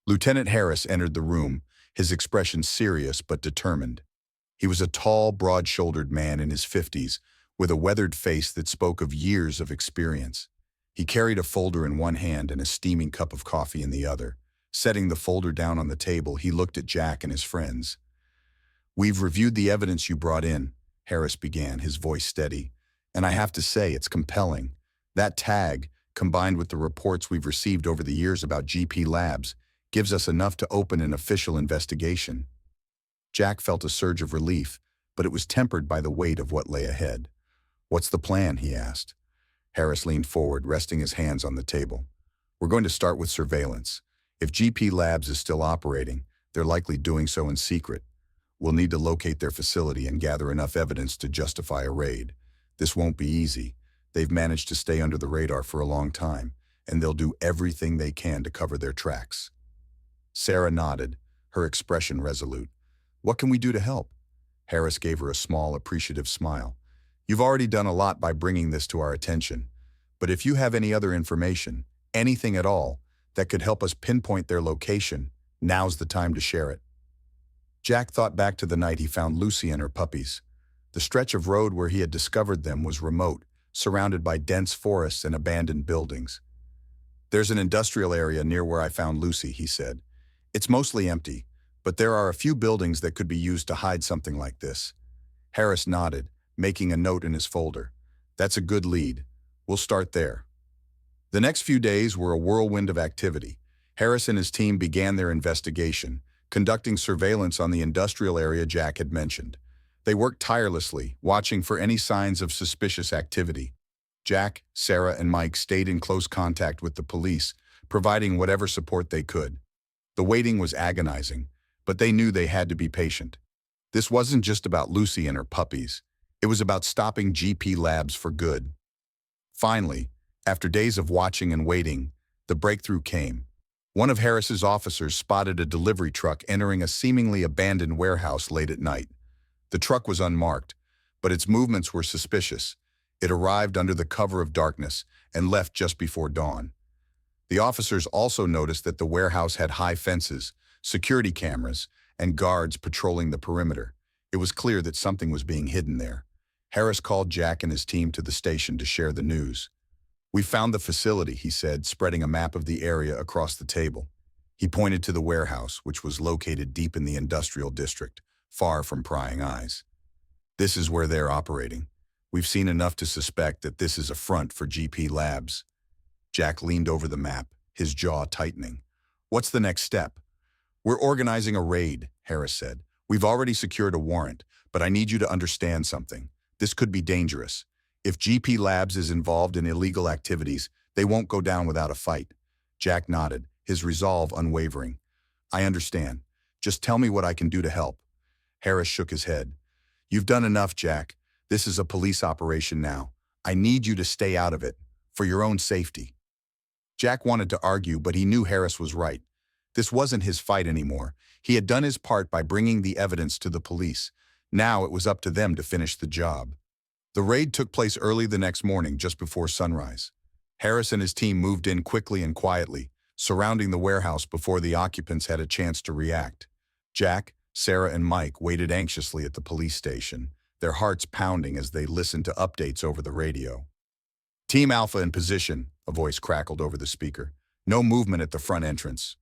Lieutenant Harris entered the room, his expression serious but determined. He was a tall, broad-shouldered man in his 50s, with a weathered face that spoke of years of experience. He carried a folder in one hand and a steaming cup of coffee in the other. Setting the folder down on the table, he looked at Jack and his friends. "We've reviewed the evidence you brought in," Harris began, his voice steady, "and I have to say it's compelling. That tag, combined with the reports we've received over the years about GP Labs, gives us enough to open an official investigation." Jack felt a surge of relief, but it was tempered by the weight of what lay ahead. "What's the plan?" he asked. Harris leaned forward, resting his hands on the table. "We're going to start with surveillance. If GP Labs is still operating, they're likely doing so in secret. We'll need to locate their facility and gather enough evidence to justify a raid. This won't be easy. They've managed to stay under the radar for a long time, and they'll do everything they can to cover their tracks." Sarah nodded, her expression resolute. "What can we do to help?" Harris gave her a small, appreciative smile. "You've already done a lot by bringing this to our attention, but if you have any other information, anything at all, that could help us pinpoint their location, now's the time to share it." Jack thought back to the night he found Lucy and her puppies. The stretch of road where he had discovered them was remote, surrounded by dense forests and abandoned buildings. "There's an industrial area near where I found Lucy," he said. "It's mostly empty, but there are a few buildings that could be used to hide something like this." Harris nodded, making a note in his folder. "That's a good lead. We'll start there." The next few days were a whirlwind of activity. Harris and his team began their investigation, conducting surveillance on the industrial area Jack had mentioned. They worked tirelessly, watching for any signs of suspicious activity. Jack, Sarah, and Mike stayed in close contact with the police, providing whatever support they could. The waiting was agonizing, but they knew they had to be patient. This wasn't just about Lucy and her puppies. It was about stopping GP Labs for good. Finally, after days of watching and waiting, the breakthrough came. One of Harris's officers spotted a delivery truck entering a seemingly abandoned warehouse late at night. The truck was unmarked, but its movements were suspicious. It arrived under the cover of darkness and left just before dawn. The officers also noticed that the warehouse had high fences, security cameras, and guards patrolling the perimeter. It was clear that something was being hidden there. Harris called Jack and his team to the station to share the news. "We found the facility," he said, spreading a map of the area across the table. He pointed to the warehouse, which was located deep in the industrial district, far from prying eyes. "This is where they're operating. We've seen enough to suspect that this is a front for GP Labs." Jack leaned over the map, his jaw tightening. "What's the next step?" "We're organizing a raid," Harris said. "We've already secured a warrant, but I need you to understand something. This could be dangerous. If GP Labs is involved in illegal activities, they won't go down without a fight." Jack nodded, his resolve unwavering. "I understand. Just tell me what I can do to help." Harris shook his head. "You've done enough, Jack. This is a police operation now. I need you to stay out of it, for your own safety." Jack wanted to argue, but he knew Harris was right. This wasn't his fight anymore. He had done his part by bringing the evidence to the police. Now it was up to them to finish the job. The raid took place early the next morning, just before sunrise. Harris and his team moved in quickly and quietly, surrounding the warehouse before the occupants had a chance to react. Jack, Sarah, and Mike waited anxiously at the police station, their hearts pounding as they listened to updates over the radio. "Team Alpha in position," a voice crackled over the speaker. "No movement at the front entrance."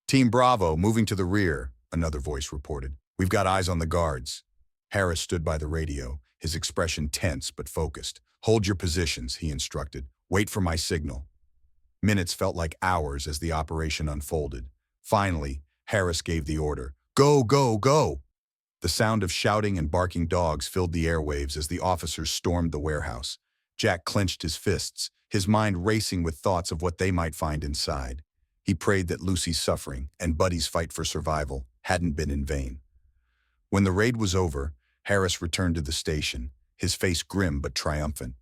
"Team Bravo moving to the rear," another voice reported. "We've got eyes on the guards." Harris stood by the radio, his expression tense but focused. "Hold your positions," he instructed. "Wait for my signal." Minutes felt like hours as the operation unfolded. Finally, Harris gave the order. "Go, go, go!" The sound of shouting and barking dogs filled the airwaves as the officers stormed the warehouse. Jack clenched his fists, his mind racing with thoughts of what they might find inside. He prayed that Lucy's suffering and Buddy's fight for survival hadn't been in vain. When the raid was over, Harris returned to the station, his face grim but triumphant.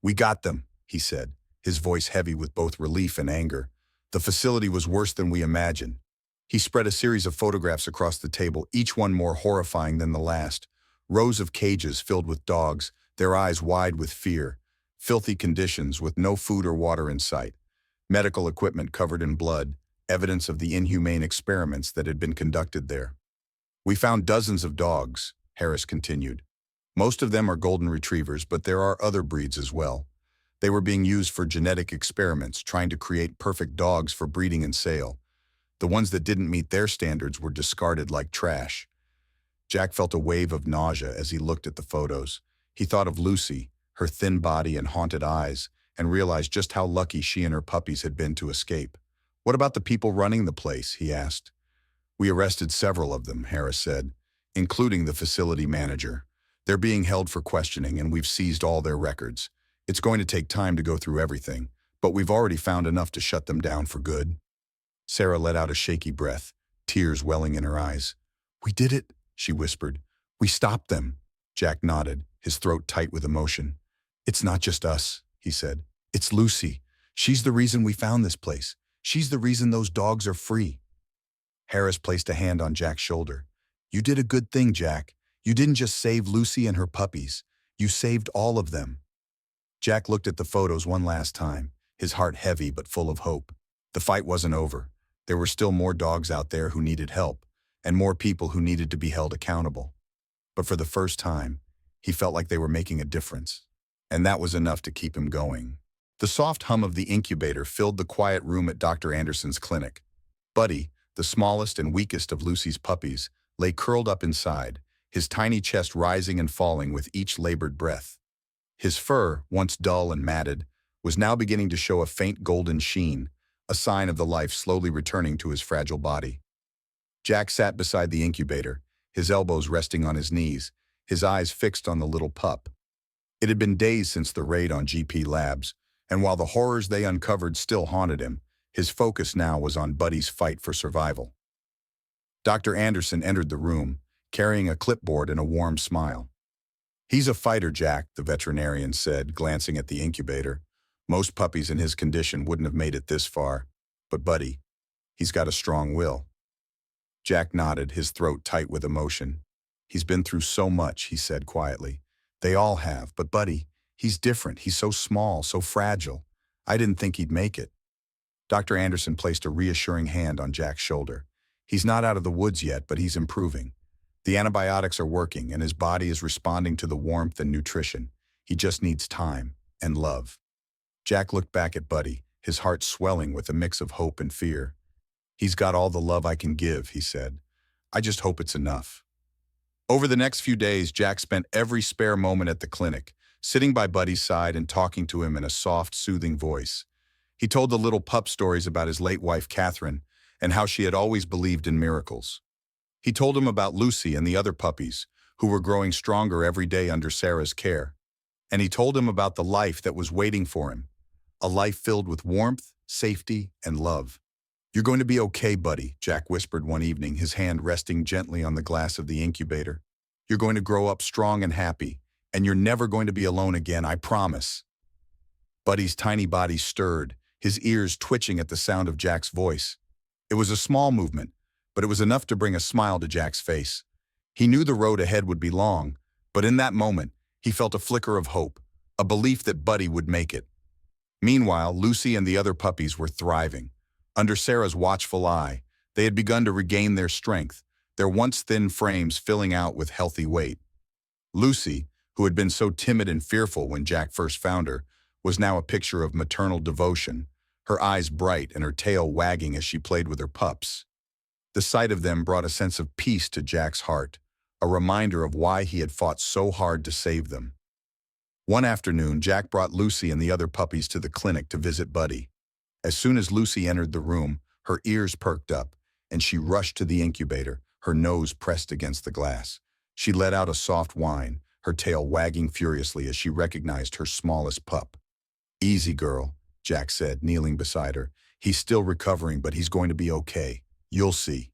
"We got them," he said, his voice heavy with both relief and anger. "The facility was worse than we imagined." He spread a series of photographs across the table, each one more horrifying than the last. Rows of cages filled with dogs, their eyes wide with fear. Filthy conditions with no food or water in sight. Medical equipment covered in blood, evidence of the inhumane experiments that had been conducted there. "We found dozens of dogs," Harris continued. "Most of them are golden retrievers, but there are other breeds as well. They were being used for genetic experiments, trying to create perfect dogs for breeding and sale. The ones that didn't meet their standards were discarded like trash." Jack felt a wave of nausea as he looked at the photos. He thought of Lucy, her thin body and haunted eyes, and realized just how lucky she and her puppies had been to escape. "What about the people running the place?" he asked. "We arrested several of them," Harris said, "including the facility manager. They're being held for questioning, and we've seized all their records. It's going to take time to go through everything, but we've already found enough to shut them down for good." Sarah let out a shaky breath, tears welling in her eyes. "We did it," she whispered. "We stopped them." Jack nodded, his throat tight with emotion. "It's not just us," he said. "It's Lucy. She's the reason we found this place. She's the reason those dogs are free." Harris placed a hand on Jack's shoulder. "You did a good thing, Jack. You didn't just save Lucy and her puppies. You saved all of them." Jack looked at the photos one last time, his heart heavy but full of hope. The fight wasn't over. There were still more dogs out there who needed help, and more people who needed to be held accountable. But for the first time, he felt like they were making a difference. And that was enough to keep him going. The soft hum of the incubator filled the quiet room at Dr. Anderson's clinic. Buddy, the smallest and weakest of Lucy's puppies, lay curled up inside, his tiny chest rising and falling with each labored breath. His fur, once dull and matted, was now beginning to show a faint golden sheen, a sign of the life slowly returning to his fragile body. Jack sat beside the incubator, his elbows resting on his knees, his eyes fixed on the little pup. It had been days since the raid on GP Labs, and while the horrors they uncovered still haunted him, his focus now was on Buddy's fight for survival. Dr. Anderson entered the room, carrying a clipboard and a warm smile. "He's a fighter, Jack," the veterinarian said, glancing at the incubator. "Most puppies in his condition wouldn't have made it this far. But Buddy, he's got a strong will." Jack nodded, his throat tight with emotion. "He's been through so much," he said quietly. "They all have, but Buddy, he's different. He's so small, so fragile. I didn't think he'd make it." Dr. Anderson placed a reassuring hand on Jack's shoulder. He's not out of the woods yet, but he's improving. The antibiotics are working, and his body is responding to the warmth and nutrition. He just needs time and love. Jack looked back at Buddy, his heart swelling with a mix of hope and fear. He's got all the love I can give, he said. I just hope it's enough. Over the next few days, Jack spent every spare moment at the clinic, sitting by Buddy's side and talking to him in a soft, soothing voice. He told the little pup stories about his late wife, Catherine, and how she had always believed in miracles. He told him about Lucy and the other puppies, who were growing stronger every day under Sarah's care. And he told him about the life that was waiting for him, a life filled with warmth, safety, and love. You're going to be okay, Buddy, Jack whispered one evening, his hand resting gently on the glass of the incubator. You're going to grow up strong and happy, and you're never going to be alone again, I promise. Buddy's tiny body stirred, his ears twitching at the sound of Jack's voice. It was a small movement, but it was enough to bring a smile to Jack's face. He knew the road ahead would be long, but in that moment, he felt a flicker of hope, a belief that Buddy would make it. Meanwhile, Lucy and the other puppies were thriving. Under Sarah's watchful eye, they had begun to regain their strength, their once thin frames filling out with healthy weight. Lucy, who had been so timid and fearful when Jack first found her, was now a picture of maternal devotion, her eyes bright and her tail wagging as she played with her pups. The sight of them brought a sense of peace to Jack's heart, a reminder of why he had fought so hard to save them. One afternoon, Jack brought Lucy and the other puppies to the clinic to visit Buddy. As soon as Lucy entered the room, her ears perked up, and she rushed to the incubator, her nose pressed against the glass. She let out a soft whine, her tail wagging furiously as she recognized her smallest pup. Easy, girl, Jack said, kneeling beside her. He's still recovering, but he's going to be okay. You'll see.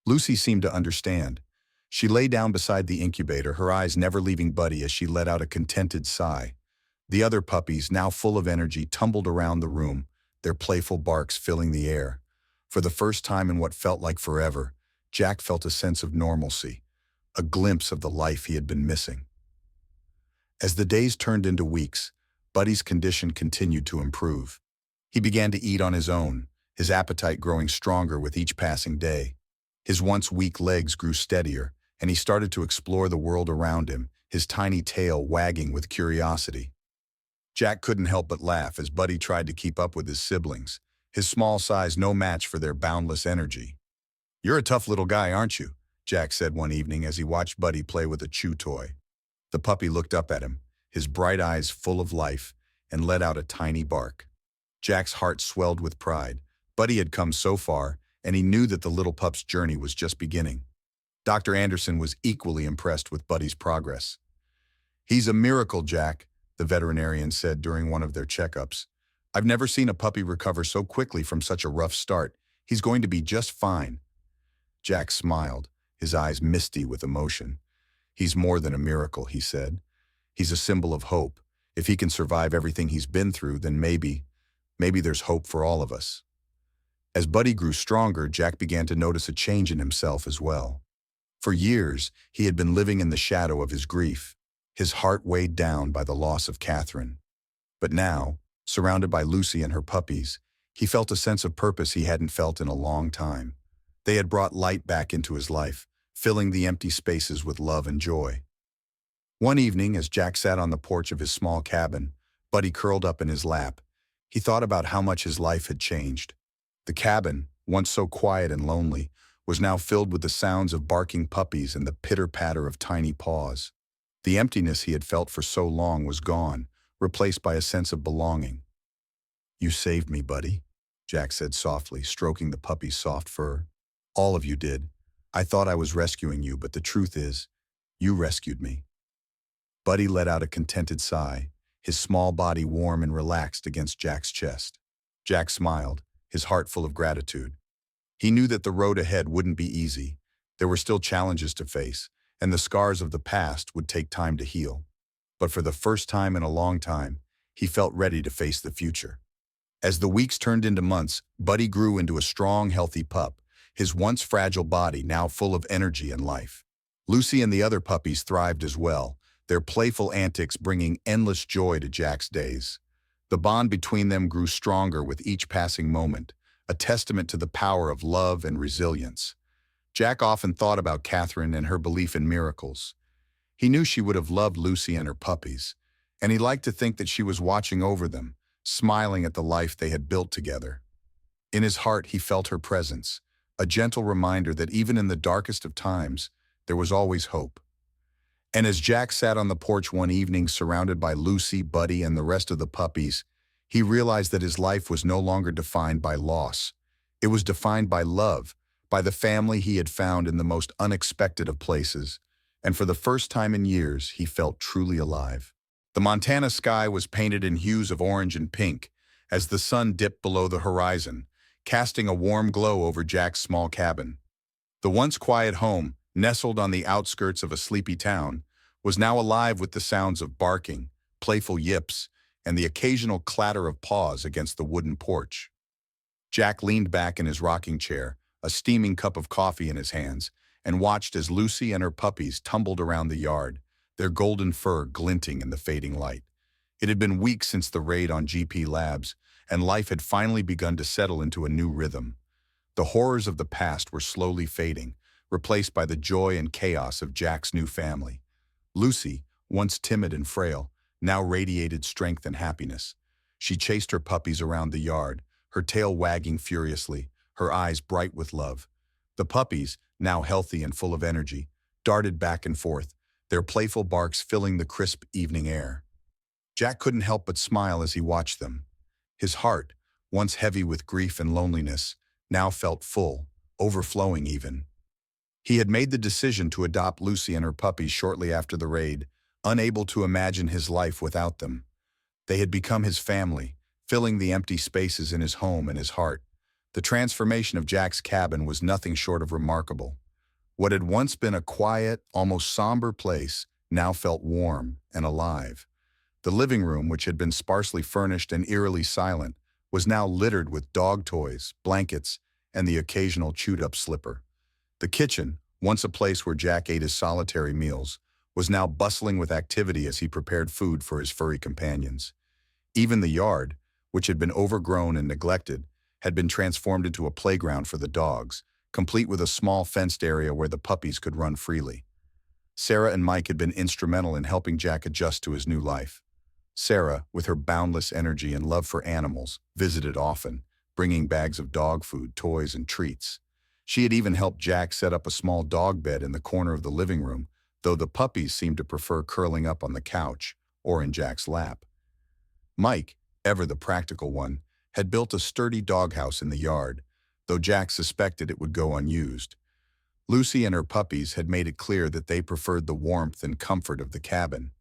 Lucy seemed to understand. She lay down beside the incubator, her eyes never leaving Buddy as she let out a contented sigh. The other puppies, now full of energy, tumbled around the room, their playful barks filling the air. For the first time in what felt like forever, Jack felt a sense of normalcy, a glimpse of the life he had been missing. As the days turned into weeks, Buddy's condition continued to improve. He began to eat on his own, his appetite growing stronger with each passing day. His once weak legs grew steadier, and he started to explore the world around him, his tiny tail wagging with curiosity. Jack couldn't help but laugh as Buddy tried to keep up with his siblings, his small size no match for their boundless energy. "You're a tough little guy, aren't you?" Jack said one evening as he watched Buddy play with a chew toy. The puppy looked up at him, his bright eyes full of life, and let out a tiny bark. Jack's heart swelled with pride. Buddy had come so far, and he knew that the little pup's journey was just beginning. Dr. Anderson was equally impressed with Buddy's progress. "He's a miracle, Jack," the veterinarian said during one of their checkups. "I've never seen a puppy recover so quickly from such a rough start. He's going to be just fine." Jack smiled, his eyes misty with emotion. "He's more than a miracle," he said. "He's a symbol of hope. If he can survive everything he's been through, then maybe there's hope for all of us." As Buddy grew stronger, Jack began to notice a change in himself as well. For years, he had been living in the shadow of his grief, his heart weighed down by the loss of Catherine. But now, surrounded by Lucy and her puppies, he felt a sense of purpose he hadn't felt in a long time. They had brought light back into his life, filling the empty spaces with love and joy. One evening, as Jack sat on the porch of his small cabin, Buddy curled up in his lap. He thought about how much his life had changed. The cabin, once so quiet and lonely, was now filled with the sounds of barking puppies and the pitter-patter of tiny paws. The emptiness he had felt for so long was gone, replaced by a sense of belonging. "You saved me, Buddy," Jack said softly, stroking the puppy's soft fur. "All of you did. I thought I was rescuing you, but the truth is, you rescued me." Buddy let out a contented sigh, his small body warm and relaxed against Jack's chest. Jack smiled, his heart full of gratitude. He knew that the road ahead wouldn't be easy. There were still challenges to face, and the scars of the past would take time to heal. But for the first time in a long time, he felt ready to face the future. As the weeks turned into months, Buddy grew into a strong, healthy pup, his once fragile body now full of energy and life. Lucy and the other puppies thrived as well, their playful antics bringing endless joy to Jack's days. The bond between them grew stronger with each passing moment, a testament to the power of love and resilience. Jack often thought about Catherine and her belief in miracles. He knew she would have loved Lucy and her puppies, and he liked to think that she was watching over them, smiling at the life they had built together. In his heart, he felt her presence, a gentle reminder that even in the darkest of times, there was always hope. And as Jack sat on the porch one evening surrounded by Lucy, Buddy, and the rest of the puppies, he realized that his life was no longer defined by loss. It was defined by love, by the family he had found in the most unexpected of places, and for the first time in years, he felt truly alive. The Montana sky was painted in hues of orange and pink as the sun dipped below the horizon, casting a warm glow over Jack's small cabin. The once quiet home, nestled on the outskirts of a sleepy town, was now alive with the sounds of barking, playful yips, and the occasional clatter of paws against the wooden porch. Jack leaned back in his rocking chair, a steaming cup of coffee in his hands, and watched as Lucy and her puppies tumbled around the yard, their golden fur glinting in the fading light. It had been weeks since the raid on GP Labs, and life had finally begun to settle into a new rhythm. The horrors of the past were slowly fading, replaced by the joy and chaos of Jack's new family. Lucy, once timid and frail, now radiated strength and happiness. She chased her puppies around the yard, her tail wagging furiously, her eyes bright with love. The puppies, now healthy and full of energy, darted back and forth, their playful barks filling the crisp evening air. Jack couldn't help but smile as he watched them. His heart, once heavy with grief and loneliness, now felt full, overflowing even. He had made the decision to adopt Lucy and her puppies shortly after the raid, unable to imagine his life without them. They had become his family, filling the empty spaces in his home and his heart. The transformation of Jack's cabin was nothing short of remarkable. What had once been a quiet, almost somber place now felt warm and alive. The living room, which had been sparsely furnished and eerily silent, was now littered with dog toys, blankets, and the occasional chewed-up slipper. The kitchen, once a place where Jack ate his solitary meals, was now bustling with activity as he prepared food for his furry companions. Even the yard, which had been overgrown and neglected, had been transformed into a playground for the dogs, complete with a small fenced area where the puppies could run freely. Sarah and Mike had been instrumental in helping Jack adjust to his new life. Sarah, with her boundless energy and love for animals, visited often, bringing bags of dog food, toys, and treats. She had even helped Jack set up a small dog bed in the corner of the living room, though the puppies seemed to prefer curling up on the couch or in Jack's lap. Mike, ever the practical one, had built a sturdy doghouse in the yard, though Jack suspected it would go unused. Lucy and her puppies had made it clear that they preferred the warmth and comfort of the cabin.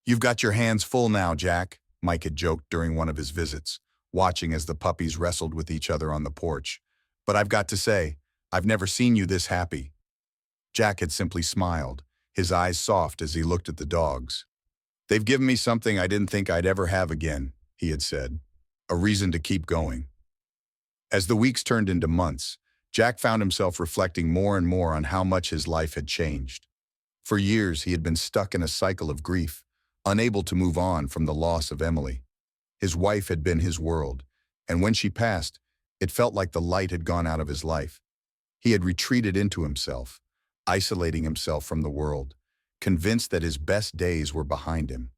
"You've got your hands full now, Jack," Mike had joked during one of his visits, watching as the puppies wrestled with each other on the porch. "But I've got to say, I've never seen you this happy." Jack had simply smiled, his eyes soft as he looked at the dogs. "They've given me something I didn't think I'd ever have again," he had said. "A reason to keep going." As the weeks turned into months, Jack found himself reflecting more and more on how much his life had changed. For years, he had been stuck in a cycle of grief, unable to move on from the loss of Emily. His wife had been his world, and when she passed, it felt like the light had gone out of his life. He had retreated into himself, isolating himself from the world, convinced that his best days were behind him.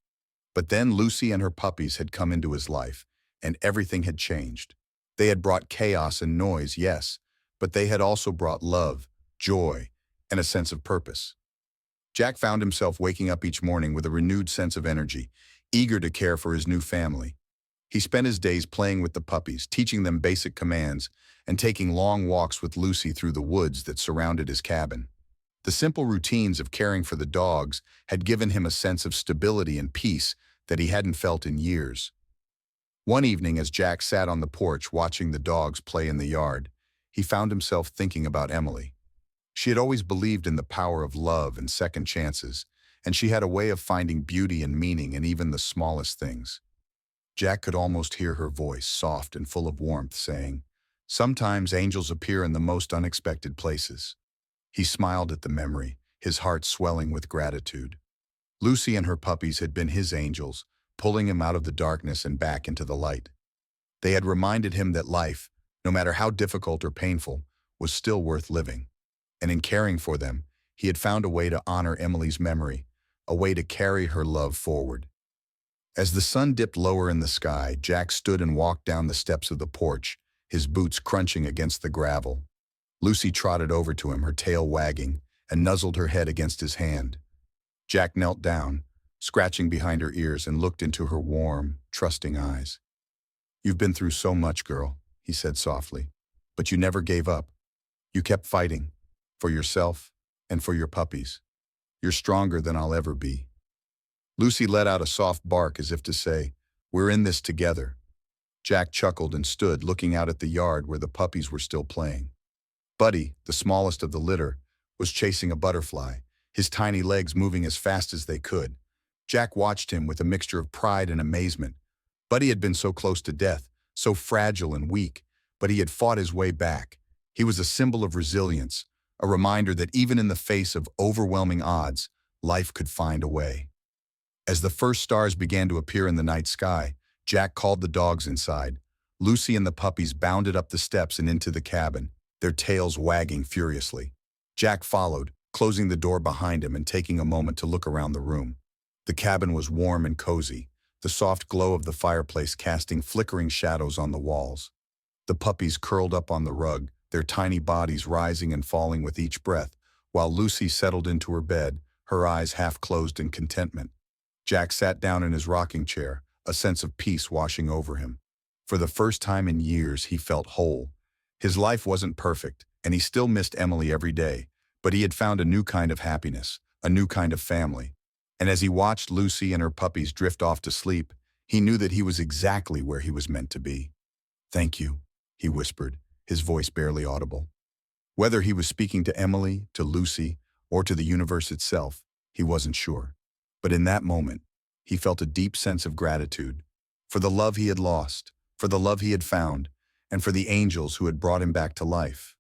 But then Lucy and her puppies had come into his life, and everything had changed. They had brought chaos and noise, yes, but they had also brought love, joy, and a sense of purpose. Jack found himself waking up each morning with a renewed sense of energy, eager to care for his new family. He spent his days playing with the puppies, teaching them basic commands, and taking long walks with Lucy through the woods that surrounded his cabin. The simple routines of caring for the dogs had given him a sense of stability and peace that he hadn't felt in years. One evening, as Jack sat on the porch watching the dogs play in the yard, he found himself thinking about Emily. She had always believed in the power of love and second chances, and she had a way of finding beauty and meaning in even the smallest things. Jack could almost hear her voice, soft and full of warmth, saying, "Sometimes angels appear in the most unexpected places." He smiled at the memory, his heart swelling with gratitude. Lucy and her puppies had been his angels, pulling him out of the darkness and back into the light. They had reminded him that life, no matter how difficult or painful, was still worth living. and in caring for them, he had found a way to honor Emily's memory, a way to carry her love forward. As the sun dipped lower in the sky, Jack stood and walked down the steps of the porch, his boots crunching against the gravel. Lucy trotted over to him, her tail wagging, and nuzzled her head against his hand. Jack knelt down, scratching behind her ears, and looked into her warm, trusting eyes. "You've been through so much, girl," he said softly, "but you never gave up. You kept fighting, for yourself and for your puppies. You're stronger than I'll ever be." Lucy let out a soft bark as if to say, "We're in this together." Jack chuckled and stood looking out at the yard where the puppies were still playing. Buddy, the smallest of the litter, was chasing a butterfly, his tiny legs moving as fast as they could. Jack watched him with a mixture of pride and amazement. Buddy had been so close to death, so fragile and weak, but he had fought his way back. He was a symbol of resilience, a reminder that even in the face of overwhelming odds, life could find a way. As the first stars began to appear in the night sky, Jack called the dogs inside. Lucy and the puppies bounded up the steps and into the cabin, their tails wagging furiously. Jack followed, closing the door behind him and taking a moment to look around the room. The cabin was warm and cozy, the soft glow of the fireplace casting flickering shadows on the walls. The puppies curled up on the rug, their tiny bodies rising and falling with each breath, while Lucy settled into her bed, her eyes half closed in contentment. Jack sat down in his rocking chair, a sense of peace washing over him. For the first time in years, he felt whole. His life wasn't perfect, and he still missed Emily every day, but he had found a new kind of happiness, a new kind of family. And as he watched Lucy and her puppies drift off to sleep, he knew that he was exactly where he was meant to be. "Thank you," he whispered, his voice barely audible. Whether he was speaking to Emily, to Lucy, or to the universe itself, he wasn't sure. But in that moment, he felt a deep sense of gratitude for the love he had lost, for the love he had found, and for the angels who had brought him back to life.